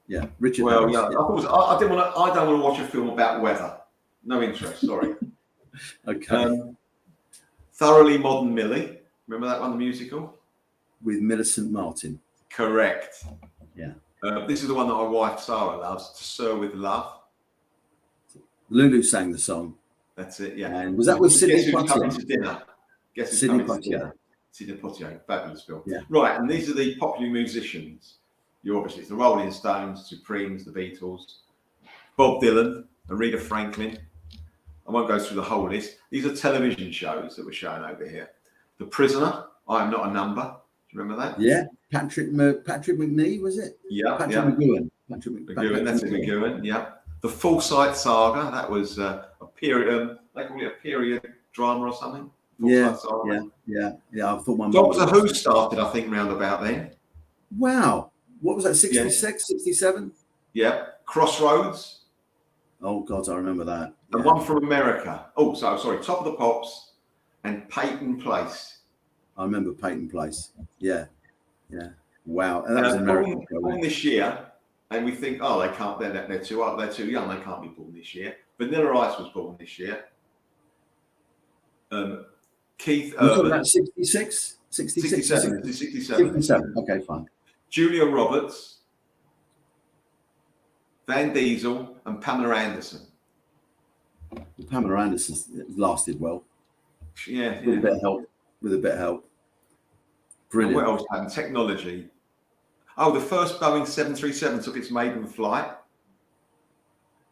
Yeah, Richard. Well, Harris, yeah. I don't want to watch a film about weather. No interest. Sorry. Okay. Thoroughly Modern Millie. Remember that one, the musical? With Millicent Martin. Correct. Yeah. This is the one that my wife Sarah loves. To Sir with Love. Lulu sang the song. That's it. Yeah. And was that with Sidney Poitier? Coming to dinner. Guess who's Sidney coming to dinner? Poitier. Sidney Poitier. Fabulous film. Yeah. Right, and these are the popular musicians. It's the Rolling Stones, Supremes, the Beatles, Bob Dylan, Aretha Franklin. I won't go through the whole list. These are television shows that were shown over here. The Prisoner, I Am Not a Number. Do you remember that? Yeah. Patrick McNee, was it? Yeah. Patrick McGowan. McGowan, that's it, McGowan, yeah. The Forsyte Saga, that was a period, they call it a period drama or something. Yeah. I thought my Doctor Who started, I think, round about then. Wow. What was that, 66, 67? Yeah. Crossroads. Oh, God, I remember that. And one from America. Oh, sorry, Top of the Pops and Peyton Place. I remember Peyton Place. Yeah. Yeah. Wow. And that was American. Born this year, and we think, oh, they can't, they're too old, they're too young, they can't be born this year. Vanilla Ice was born this year. Keith Urban. About 66? 67. 67. Okay, fine. Julia Roberts, Van Diesel, and Pamela Anderson. Pamela Anderson lasted well. Yeah. With a bit of help. Brilliant. And what else happened? Technology. Oh, the first Boeing 737 took its maiden flight.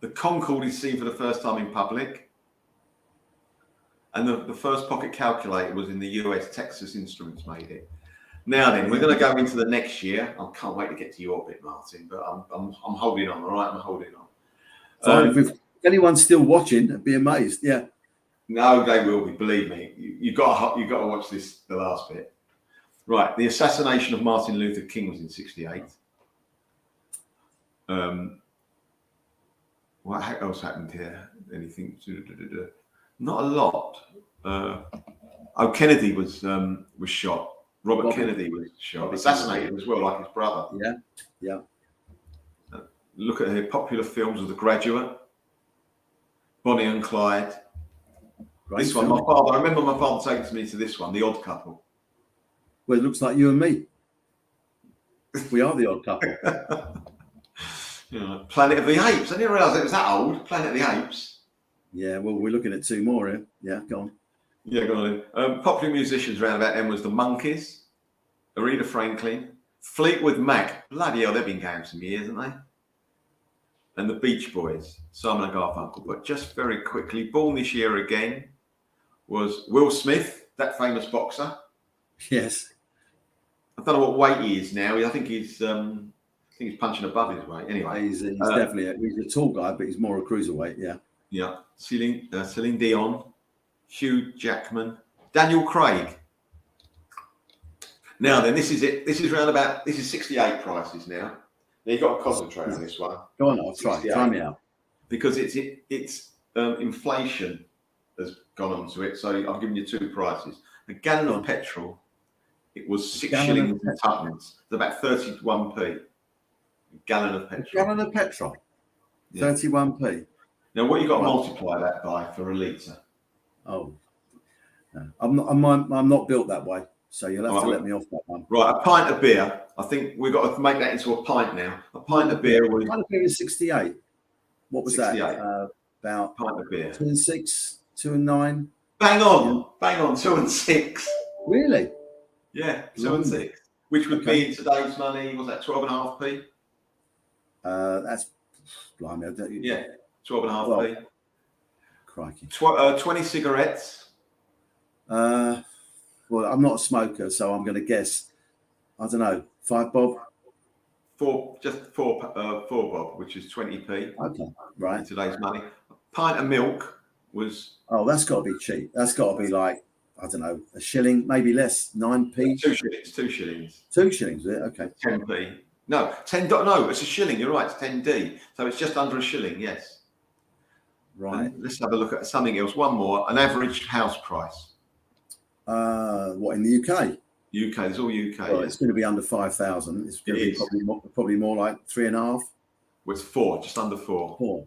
The Concorde is seen for the first time in public. And the first pocket calculator was in the US. Texas Instruments made it. Now then, we're going to go into the next year. I can't wait to get to your bit, Martin, but I'm holding on, all right? I'm holding on. If anyone's still watching, I'd be amazed. Yeah. No, they will be. Believe me. You've got to watch this, the last bit. Right. The assassination of Martin Luther King was in 68. What else happened here? Anything? Not a lot. Kennedy was shot. Robert Kennedy was shot, assassinated as well, like his brother. Yeah. Look at the popular films of The Graduate, Bonnie and Clyde. This one, I remember my father taking me to this one, The Odd Couple. Well, it looks like you and me. We are the odd couple. Planet of the Apes. I didn't realise it was that old. Planet of the Apes. Yeah, well, we're looking at 2 more here. Yeah, go on. Yeah, go on. Popular musicians around about then was the Monkees, Aretha Franklin, Fleetwood Mac. Bloody hell, they've been going some years, haven't they? And the Beach Boys, Simon and Garfunkel. But just very quickly, born this year again was Will Smith, that famous boxer. Yes. I don't know what weight he is now. I think he's punching above his weight. Anyway, he's definitely he's a tall guy, but he's more a cruiserweight. Yeah. Yeah. Celine Dion, Hugh Jackman, Daniel Craig. Now then, this is it. This is 68 prices now. Now you've got to concentrate on this one. Go on, I'll try. Try me out. Because it's inflation has gone on to it. So I've given you 2 prices. A gallon of petrol, it was 6 shillings and tuppence. It's about 31p. A gallon of petrol. A gallon of petrol. 31p. Now what you've got to multiply that by for a litre? Oh, no. I'm not built that way. So you'll have to let me off that one. Right, a pint of beer. I think we've got to make that into a pint now. A pint of beer was... A pint of beer is 68. What was 68. That? About... A pint of beer. 2 and 6, 2 and 9. Bang on. Yeah. Bang on, 2 and 6. Really? Yeah, 2 and 6. Which would be in today's money, was that 12.5p? That's... Blimey, 12.5p. Well, crikey. 20 cigarettes. Well, I'm not a smoker, so I'm going to guess, I don't know, 5 bob? 4 bob, which is 20p. Okay, right. In today's money. A pint of milk was... Oh, that's got to be cheap. That's got to be like, I don't know, a shilling, maybe less, 9p? 2 shillings, 2 shillings. 2 shillings, is it? Okay. 10p. No, 10. No, it's a shilling. You're right, it's 10d. So it's just under a shilling, yes. Right. And let's have a look at something else. One more, an average house price. What, in the UK? UK, it's all UK. Well, it's going to be under 5,000. It's going to be probably more like 3.5. Well, it's 4, just under 4. 4.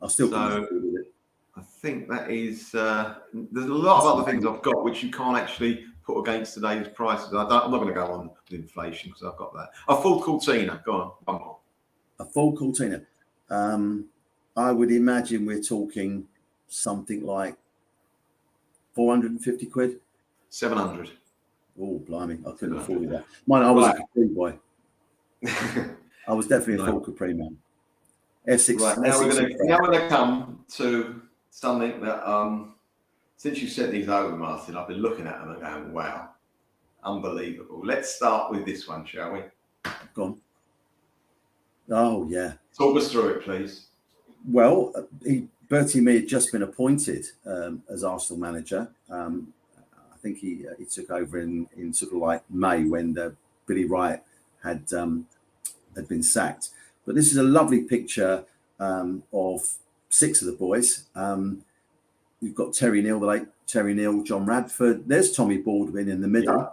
I'll still so, with it. I think that is. There's a lot of other things I've got which you can't actually put against today's prices. I'm not going to go on with inflation because I've got that. A full Cortina. Go on, one more. A full Cortina. I would imagine we're talking something like 450 quid. 700. Oh, blimey. I couldn't afford that. Mine, I was a Capri boy. I was definitely a full Capri man. Essex. Right, now we're going to come to something that, since you said these over, Martin, I've been looking at them and going, wow, unbelievable. Let's start with this one, shall we? Go on. Oh, yeah. Talk us through it, please. Well, Bertie Mee had just been appointed as Arsenal manager. I think he took over in sort of like May when Billy Wright had been sacked. But this is a lovely picture of 6 of the boys. You've got Terry Neal, the late Terry Neal, John Radford. There's Tommy Baldwin in the middle.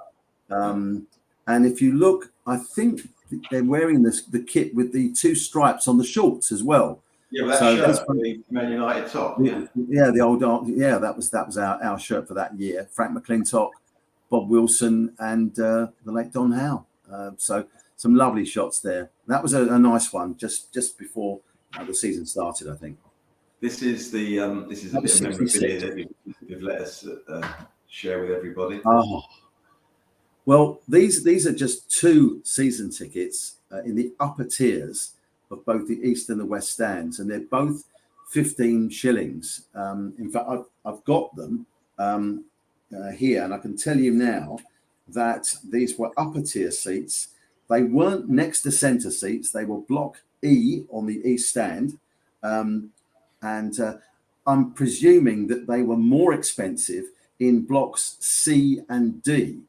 And if you look, I think they're wearing the kit with the 2 stripes on the shorts as well. Yeah, but that's the Man United top. The old that was our shirt for that year. Frank McClintock, Bob Wilson, and the late Don Howe. So some lovely shots there. That was a nice one just before the season started, I think. This is a bit of memorabilia that you've let us share with everybody. Oh, well, these are just 2 season tickets in the upper tiers of both the East and the West stands, and they're both 15 shillings. In fact, I've got them here, and I can tell you now that these were upper tier seats. They weren't next to centre seats. They were block E on the East stand. And I'm presuming that they were more expensive in blocks C and D,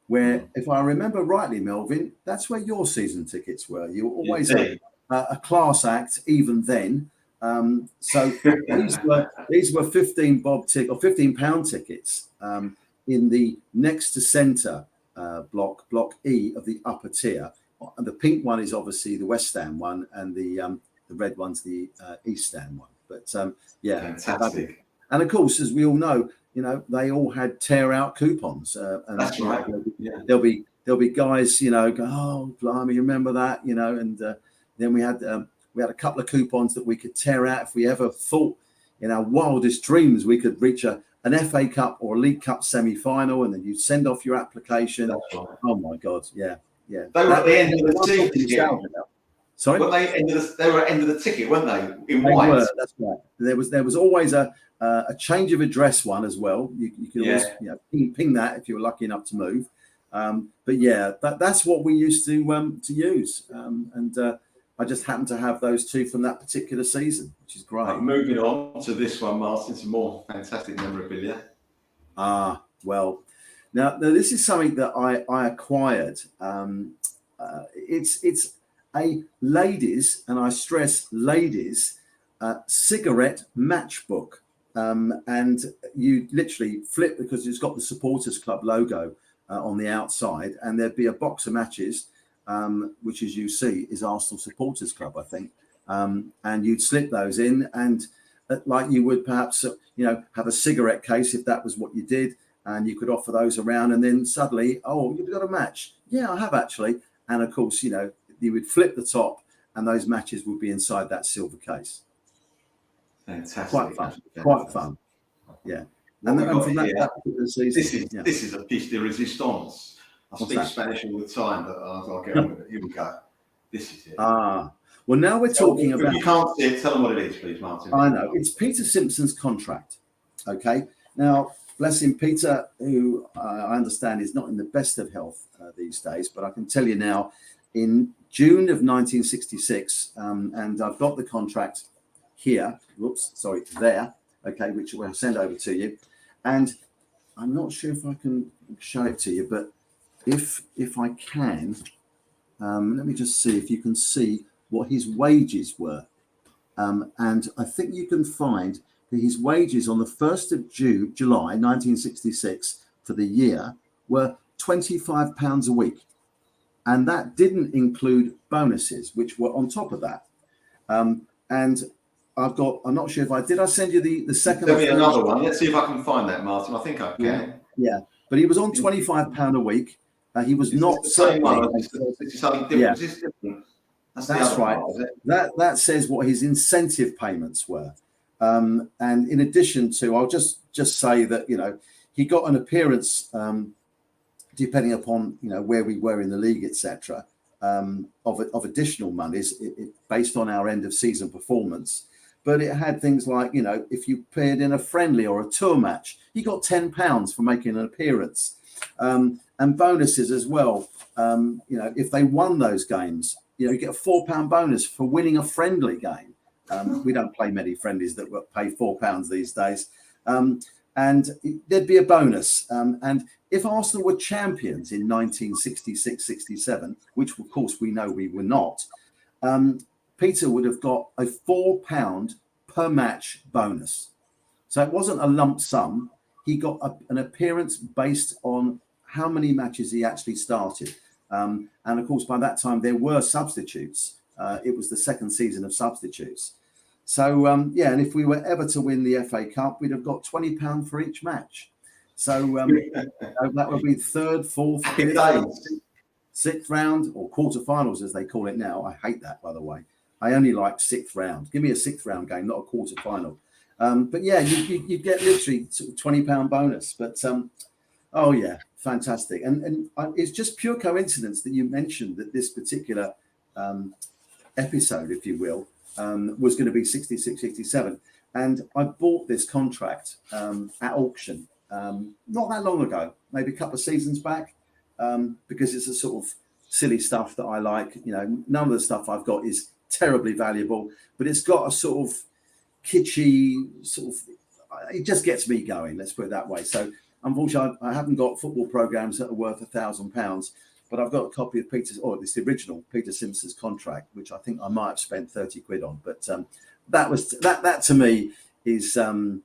where, if I remember rightly, Melvyn, that's where your season tickets were. You were always a class act even then. So these were 15 bob ticket or 15 pound tickets in the next to centre block E of the upper tier. And the pink one is obviously the West Stand one, and the red one's the East Stand one. But fantastic. And of course, as we all know, they all had tear out coupons. And that's right. There'll be guys, go, oh, blimey, you remember that, and then we had We had a couple of coupons that we could tear out if we ever thought in our wildest dreams we could reach an FA Cup or a League Cup semi-final, and then you'd send off your application. That's right. Oh my God, yeah. They were at the end of the ticket. Sorry? They were at the end of the ticket, weren't they? In they white. Were, that's right. There was always a change of address one as well. You could always ping that if you were lucky enough to move. But yeah, that's what we used to use. I just happened to have those two from that particular season, which is great. Moving on to this one, Martin, some more fantastic memorabilia. Well, now this is something that I acquired. It's a ladies, and I stress ladies, cigarette matchbook. And you literally flip, because it's got the Supporters Club logo on the outside, and there'd be a box of matches, which, as you see, is Arsenal Supporters Club, I think. And you'd slip those in, and like you would perhaps, have a cigarette case if that was what you did, and you could offer those around, and then suddenly, oh, you've got a match. Yeah, I have actually. And of course, you would flip the top, and those matches would be inside that silver case. Fantastic. Quite fun. Yeah. And from that particular season, this is a piece de resistance. I speak Spanish all the time, but I'll get on with it. Here we go. This is it. Well, now we're talking about. You can't see it. Tell them what it is, please, Martin. I know. It's Peter Simpson's contract. Okay. Now, bless him, Peter, who I understand is not in the best of health these days, but I can tell you now, in June of 1966, and I've got the contract here. There. Okay, which I'll send over to you. And I'm not sure if I can show it to you, but if I can, let me just see if you can see what his wages were. And I think you can find that his wages on the 1st of July 1966 for the year were £25 a week. And that didn't include bonuses, which were on top of that. And I'm not sure if I send you the second. Tell me another one. Let's see if I can find that, Martin. I think I can. Yeah. But he was on £25 a week. He was not the same one. It's something different. Yeah. Is this different? That's right. That says what his incentive payments were. And in addition to, I'll just say that, he got an appearance, depending upon, where we were in the league, etc., of additional monies based on our end of season performance. But it had things like, if you appeared in a friendly or a tour match, you got £10 for making an appearance. And bonuses as well. If they won those games, you get a £4 bonus for winning a friendly game. We don't play many friendlies that pay £4 these days. And there'd be a bonus. And if Arsenal were champions in 1966-67, which of course we know we were not, Peter would have got a £4 per match bonus. So it wasn't a lump sum. He got an appearance based on how many matches he actually started. And of course, by that time, there were substitutes. It was the second season of substitutes. So, and if we were ever to win the FA Cup, we'd have got £20 for each match. So that would be third, fourth, fifth, sixth round, or quarterfinals, as they call it now. I hate that, by the way. I only like sixth round. Give me a sixth round game, not a quarterfinal. But yeah, you get literally £20 bonus. But fantastic. And it's just pure coincidence that you mentioned that this particular episode, if you will, was going to be 66-67. And I bought this contract at auction not that long ago, maybe a couple of seasons back, because it's a sort of silly stuff that I like. None of the stuff I've got is terribly valuable, but it's got a sort of kitschy it just gets me going, let's put it that way. So unfortunately, I haven't got football programs that are worth £1,000, but I've got a copy of this original Peter Simpson's contract, which I think I might have spent 30 quid on. But that to me is I'm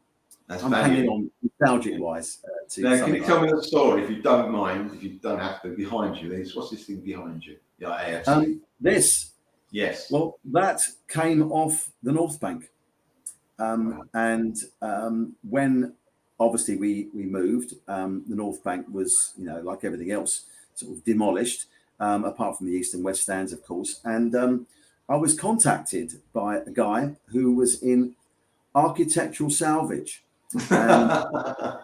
hanging on nostalgic wise. Now, can you tell me the story, if you don't mind, if you don't have to, behind you? What's this thing behind you? Yeah, AFC. This. Yes. Well, that came off the North Bank. And when obviously we moved, the North Bank was, like everything else, sort of demolished, apart from the east and west stands, of course. And I was contacted by a guy who was in architectural salvage, and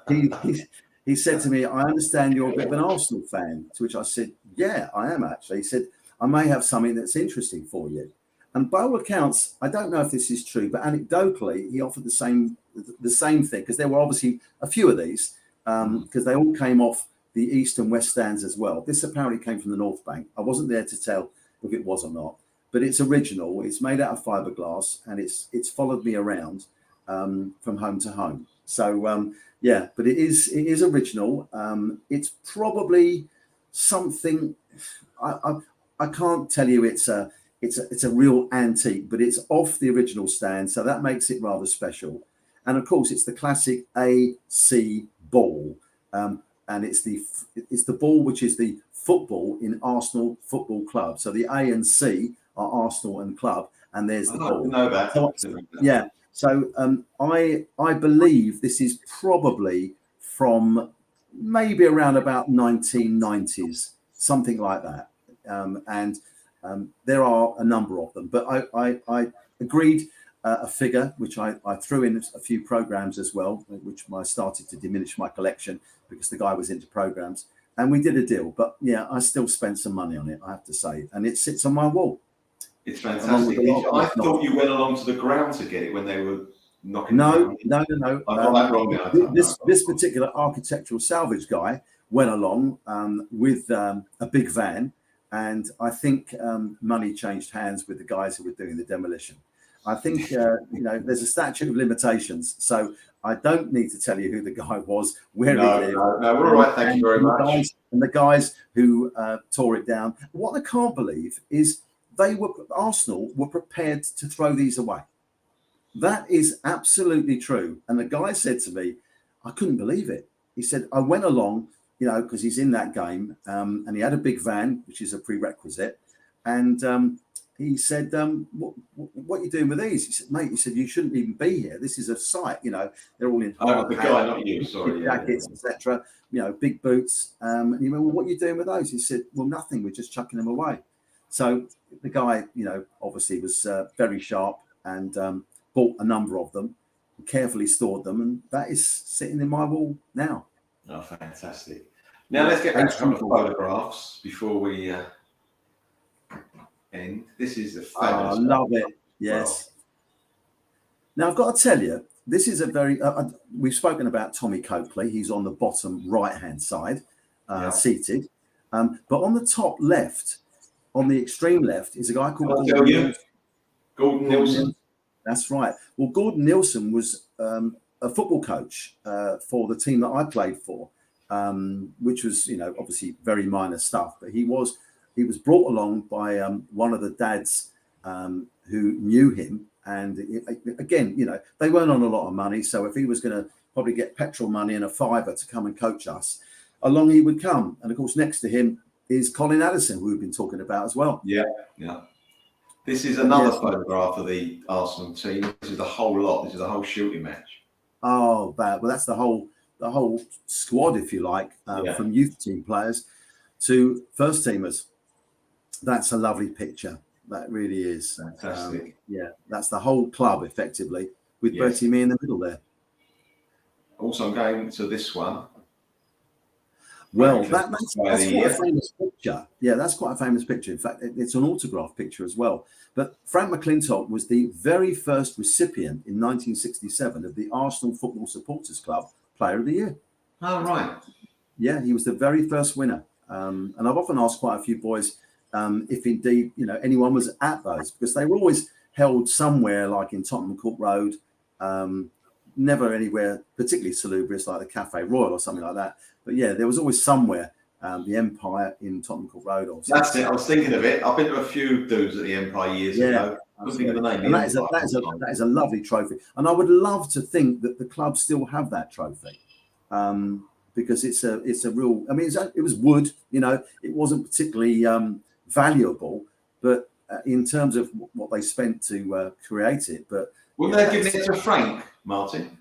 he said to me, "I understand you're a bit of an Arsenal fan." To which I said, "Yeah, I am actually." He said, "I may have something that's interesting for you." And by all accounts, I don't know if this is true, but anecdotally, he offered the same thing, because there were obviously a few of these, because they all came off the east and west stands as well. This apparently came from the North Bank. I wasn't there to tell if it was or not, but it's original. It's made out of fiberglass, and it's followed me around from home to home. So yeah, but it is original. It's probably something I can't tell you. It's a real antique, but it's off the original stand, so that makes it rather special. And of course, it's the classic AC ball, and it's the ball which is the football in Arsenal Football Club. So the A and C are Arsenal and club, and there's the ball. I know that. So, yeah. So I believe this is probably from maybe around about 1990s, something like that. And there are a number of them, but I agreed a figure which I threw in a few programs as well, which I started to diminish my collection because the guy was into programs, and we did a deal. But yeah, I still spent some money on it, I have to say, and it sits on my wall. It's fantastic. I thought you went along to the ground to get it when they were knocking. No. I got that wrong now. This particular architectural salvage guy went along with a big van, and I think money changed hands with the guys who were doing the demolition. I think there's a statute of limitations, so I don't need to tell you who the guy was, where he lived. No, we're all right. Thank you very much. And the guys who tore it down. What I can't believe is Arsenal were prepared to throw these away. That is absolutely true. And the guy said to me, I couldn't believe it. He said, I went along, because he's in that game, and he had a big van, which is a prerequisite. And he said, what are you doing with these? He said, mate, you shouldn't even be here. This is a site, they're all in the guy, not you, sorry. Jackets, etc., big boots. And he went, well, what are you doing with those? He said, well, nothing. We're just chucking them away. So the guy, obviously was very sharp and bought a number of them, carefully stored them, and that is sitting in my wall now. Oh, fantastic. Now let's get back to a couple of photographs before we end. This is a fabulous. I love it. Yes. Now I've got to tell you, this is a very. We've spoken about Tommy Coakley. He's on the bottom right-hand side, seated, but on the top left, on the extreme left, is a guy called Gordon Nilsson. That's right. Well, Gordon Nilsson was a football coach for the team that I played for, which was, obviously very minor stuff. But he was brought along by one of the dads who knew him. And again, they weren't on a lot of money. So if he was going to probably get petrol money and a fiver to come and coach us, along he would come. And of course, next to him is Colin Addison, who we've been talking about as well. Yeah. This is another photograph of the Arsenal team. This is the whole lot. This is the whole shooting match. Oh, bad. Well, that's the whole squad, if you like, from youth team players to first teamers. That's a lovely picture. That really is. Fantastic. That's the whole club, effectively, with Bertie Mee in the middle there. Also, I'm going to this one. Well, that's quite a famous picture. Yeah, that's quite a famous picture. In fact, it's an autograph picture as well. But Frank McClintock was the very first recipient in 1967 of the Arsenal Football Supporters Club Player of the Year. Oh, right. Yeah, he was the very first winner. And I've often asked quite a few boys if indeed, anyone was at those, because they were always held somewhere like in Tottenham Court Road, never anywhere particularly salubrious like the Cafe Royal or something like that. But yeah, there was always somewhere, the Empire in Tottenham Court Road or something. That's it. I was thinking of it. I've been to a few dudes at the Empire years ago. I was thinking of the name. And that is a lovely trophy. And I would love to think that the club still have that trophy, because it's a real. I mean, it was wood. It wasn't particularly valuable, but in terms of what they spent to create it. But wouldn't they have given it to Frank, Martin?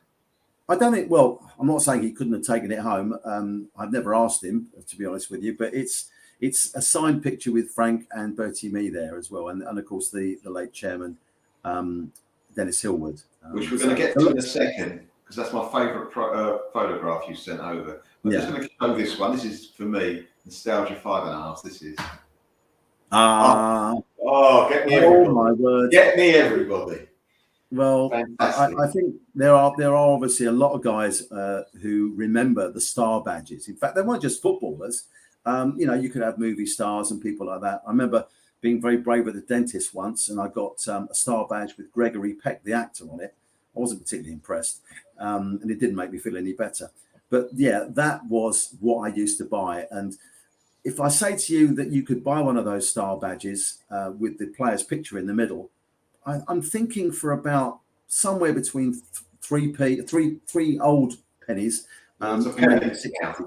I don't think. Well, I'm not saying he couldn't have taken it home. I've never asked him, to be honest with you. But it's it's a signed picture with Frank and Bertie Mee there as well, and of course the late chairman, Dennis Hillwood, which we're going to get to in a second, because that's my favourite photograph you sent over. I'm just going to show this one. This is for me nostalgia 5.5. This is. Get me everybody! Oh my word! Get me everybody! Well, I think there are obviously a lot of guys who remember the star badges. In fact, they weren't just footballers. You could have movie stars and people like that. I remember being very brave at the dentist once, and I got a star badge with Gregory Peck, the actor, on it. I wasn't particularly impressed, and it didn't make me feel any better. But yeah, that was what I used to buy. And if I say to you that you could buy one of those star badges with the player's picture in the middle, I'm thinking for about somewhere between three old pennies. It's a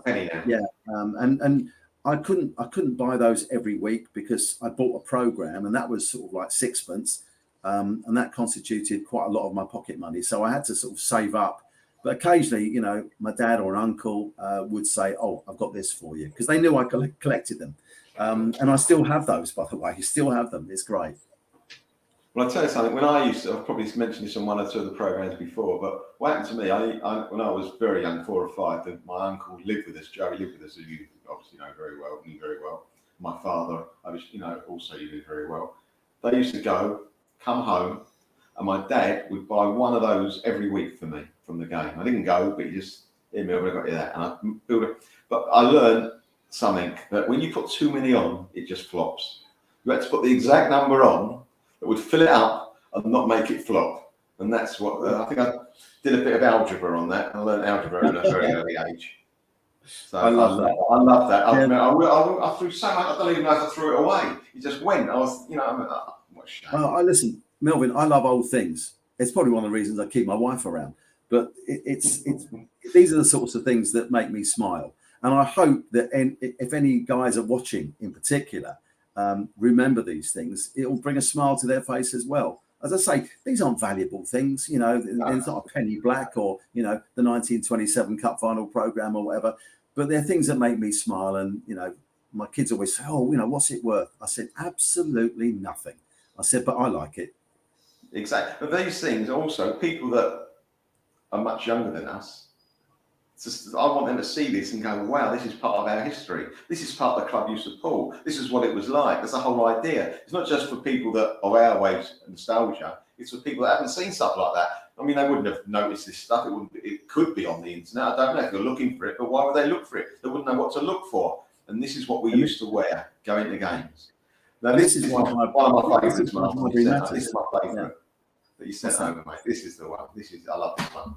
penny now. Yeah, and I couldn't buy those every week because I bought a program, and that was sort of like sixpence, and that constituted quite a lot of my pocket money. So I had to sort of save up. But occasionally, my dad or an uncle would say, "Oh, I've got this for you," because they knew I collected them, and I still have those. By the way, you still have them. It's great. Well, I'll tell you something. When I I've probably mentioned this on one or two of the programs before, but what happened to me, when I was very young, 4 or 5, my uncle lived with us. Joey lived with us, as you obviously know very well, knew very well. My father, also you knew very well. They used to come home, and my dad would buy one of those every week for me from the game. I didn't go, but he just, I got you that. And I built it. But I learned something, that when you put too many on, it just flops. You had to put the exact number on that would fill it up and not make it flop. And that's what, I think I did a bit of algebra on that. I learned algebra at a very early age. So I love that. I love that. I threw so much, I don't even know if I threw it away. It just went. I was, what a shame. Well, listen, Melvyn, I love old things. It's probably one of the reasons I keep my wife around. But it's these are the sorts of things that make me smile. And I hope that if any guys are watching in particular, remember these things, it will bring a smile to their face as well. As I say, these aren't valuable things, it's not a penny black or, the 1927 Cup final program or whatever, but they're things that make me smile. And, my kids always say, what's it worth? I said, absolutely nothing. I said, but I like it. Exactly. But these things also, people that are much younger than us, I want them to see this and go, wow, this is part of our history. This is part of the club you support. This is what it was like. That's the whole idea. It's not just for people that are our age nostalgia. It's for people that haven't seen stuff like that. I mean, they wouldn't have noticed this stuff. It could be on the internet. I don't know if you're looking for it, but why would they look for it? They wouldn't know what to look for. And this is what we used to wear going to games. Now, this is one of my favourites. This is my favourite that you sent over, mate. This is the one. I love this one.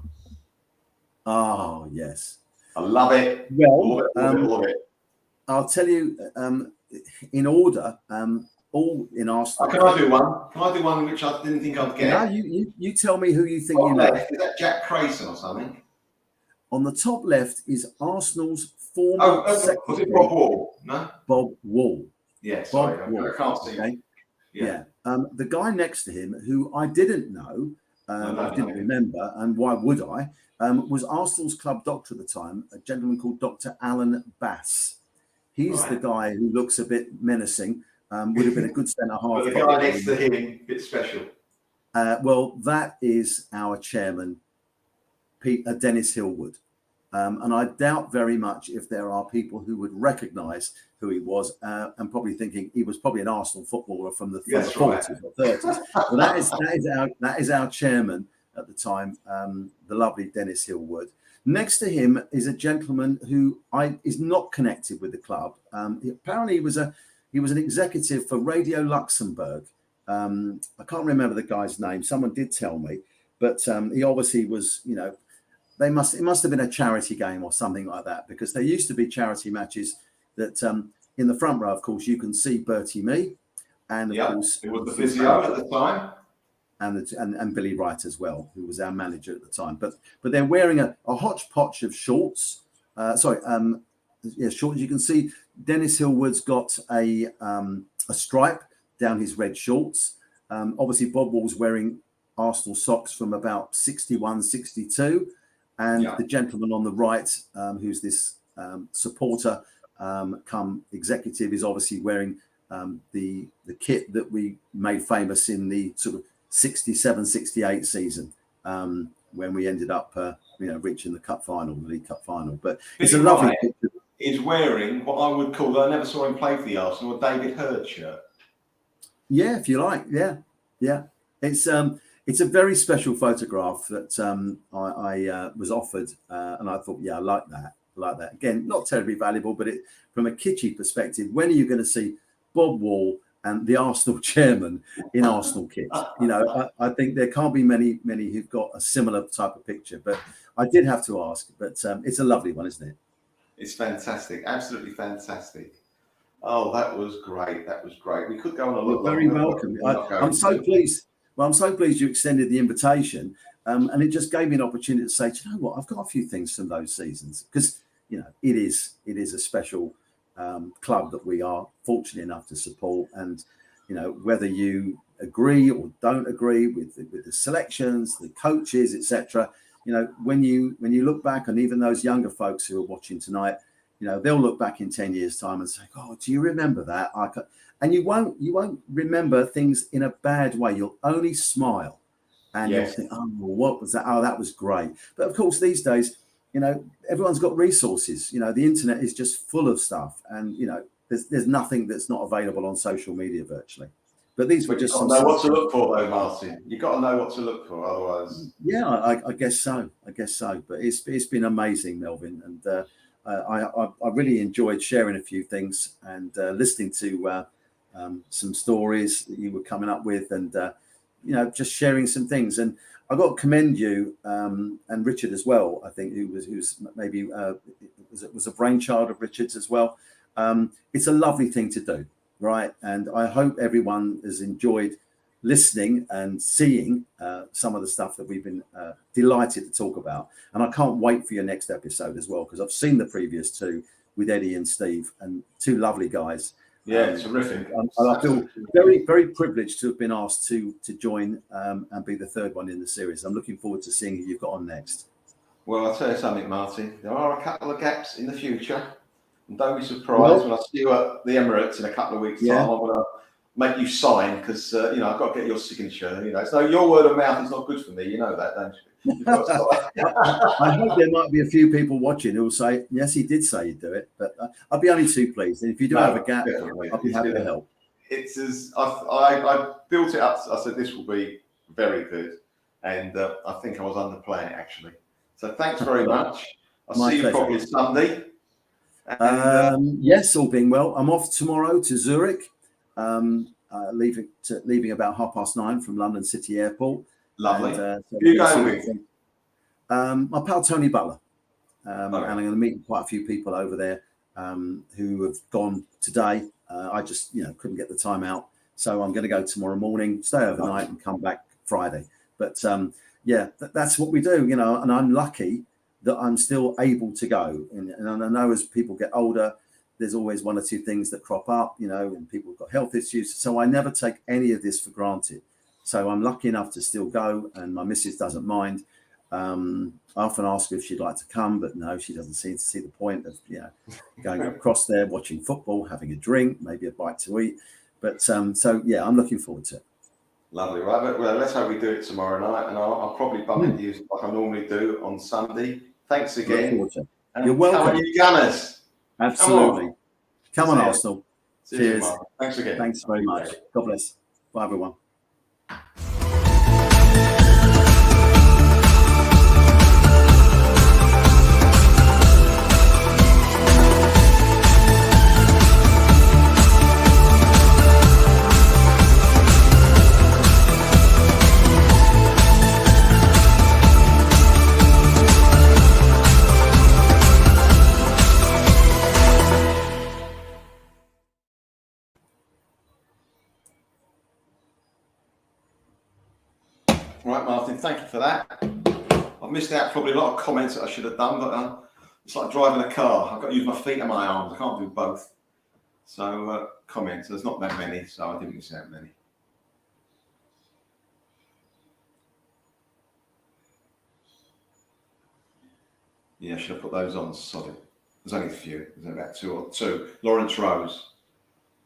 Oh, yes. I love it. Well, love it. I'll tell you, in order, all in Arsenal. Can I do one? Can I do one which I didn't think I'd get? No, you tell me who you think you know. Is that Jack Crayson or something? On the top left is Arsenal's former was it Bob Wall? No? Bob Wall. Yeah, sorry. I can't see. Okay? Yeah. The guy next to him, who I didn't know, I didn't remember, and why would I, was Arsenal's club doctor at the time, a gentleman called Dr. Alan Bass. He's the guy who looks a bit menacing, would have been a good centre-half. But the guy next to him, a bit special. Well, that is our chairman, Dennis Hillwood. And I doubt very much if there are people who would recognise who he was and probably thinking he was probably an Arsenal footballer from the 40s or 30s. But that is our chairman at the time, the lovely Dennis Hillwood. Next to him is a gentleman who is not connected with the club. Apparently, he was an executive for Radio Luxembourg. I can't remember the guy's name. Someone did tell me, but he obviously was, it must have been a charity game or something like that, because there used to be charity matches that in the front row, of course, you can see Bertie Mee, and of course it was the physio at the time, and Billy Wright as well, who was our manager at the time. But they're wearing a hodgepodge of shorts. Shorts. You can see Dennis Hillwood's got a stripe down his red shorts. Obviously, Bob Wall's wearing Arsenal socks from about 61, 62. And the gentleman on the right, who's this supporter, come executive, is obviously wearing the kit that we made famous in the sort of 67-68 season, when we ended up reaching the League Cup final. But it's a lovely picture. He's wearing what I would call, I never saw him play for the Arsenal, a David Hurd shirt. Yeah, if you like. Yeah. It's a very special photograph that I was offered, and I thought, I like that. Again, not terribly valuable, but from a kitschy perspective, when are you going to see Bob Wall and the Arsenal chairman in Arsenal kit? I think there can't be many who've got a similar type of picture. But I did have to ask. But it's a lovely one, isn't it? It's fantastic, absolutely fantastic. Oh, that was great. We could go on a lot longer. Very welcome. I'm so pleased. Well, I'm so pleased you extended the invitation, and it just gave me an opportunity to say, do you know what? I've got a few things from those seasons, because it is a special club that we are fortunate enough to support, and whether you agree or don't agree with the selections, the coaches, etc. When you look back, and even those younger folks who are watching tonight, they'll look back in 10 years' time and say, "Oh, do you remember that?" And you won't remember things in a bad way. You'll only smile, and you'll think, "Oh, well, what was that? Oh, that was great." But of course, these days, everyone's got resources. The internet is just full of stuff, and there's nothing that's not available on social media virtually. But these were just some. Know what to look for, though, Martin. You've got to know what to look for, otherwise. Yeah, I guess so. But it's been amazing, Melvyn, and I really enjoyed sharing a few things and listening to some stories that you were coming up with, and just sharing some things. And I got to commend you and Richard as well. I think who's maybe was a brainchild of Richard's as well. It's a lovely thing to do. Right. And I hope everyone has enjoyed listening and seeing some of the stuff that we've been delighted to talk about. And I can't wait for your next episode as well, because I've seen the previous two with Eddie and Steve, and two lovely guys. Yeah, terrific. I feel very, very privileged to have been asked to join and be the third one in the series. I'm looking forward to seeing who you've got on next. Well, I'll tell you something, Martin. There are a couple of gaps in the future. And don't be surprised when I see you at the Emirates in a couple of weeks' time. I'm going to make you sign, because I've got to get your signature. So your word of mouth is not good for me. You know that, don't you? I hope there might be a few people watching who will say, "Yes, he did say he'd do it." But I'll be only too pleased. And if you do have a gap, I'll be happy to help. It's as I built it up. I said this will be very good, and I think I was underplaying it actually. So thanks very much. I'll see you probably Sunday. Yes, all being well. I'm off tomorrow to Zurich, leaving about 9:30 from London City Airport. Lovely. So who you going with? My pal Tony Butler, and I'm going to meet quite a few people over there who have gone today. I just couldn't get the time out, so I'm going to go tomorrow morning, stay overnight, and come back Friday. But that's what we do, and I'm lucky that I'm still able to go. And I know as people get older, there's always one or two things that crop up, and people have got health issues. So I never take any of this for granted. So I'm lucky enough to still go, and my missus doesn't mind. I often ask her if she'd like to come, but no, she doesn't seem to see the point of going across there, watching football, having a drink, maybe a bite to eat. But I'm looking forward to it. Lovely. Well, let's hope we do it tomorrow night, and I'll probably bump into you like I normally do on Sunday. Thanks again. You're welcome. Come on, you Gunners. Absolutely. Come on, Arsenal. Cheers. Thanks again. Thanks very much. God bless. Bye, everyone. Right, Martin, thank you for that. I've missed out probably a lot of comments that I should have done, but it's like driving a car. I've got to use my feet and my arms. I can't do both. So comments, there's not that many, so I didn't miss out many. Yeah, should I put those on? Sorry. There's only a few. There's about two. Lawrence Rose.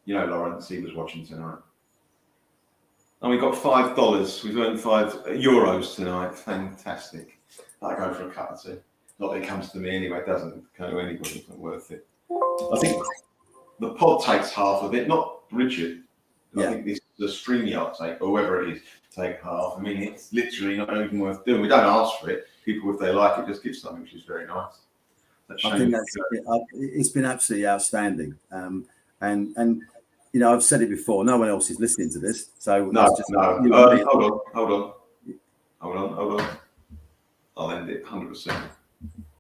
You know Lawrence, he was watching tonight. And we got $5. We've earned €5 tonight. Fantastic. I go for a cup or two. Not that it comes to me anyway, it doesn't go to anybody, it's not worth it. I think the pod takes half of it, not Richard. I think the StreamYard take, or whoever it is, take half. I mean, it's literally not even worth doing. We don't ask for it. People, if they like it, just give something, which is very nice. I think it's been absolutely outstanding. And you know, I've said it before. No one else is listening to this, so hold on. I'll end it 100%.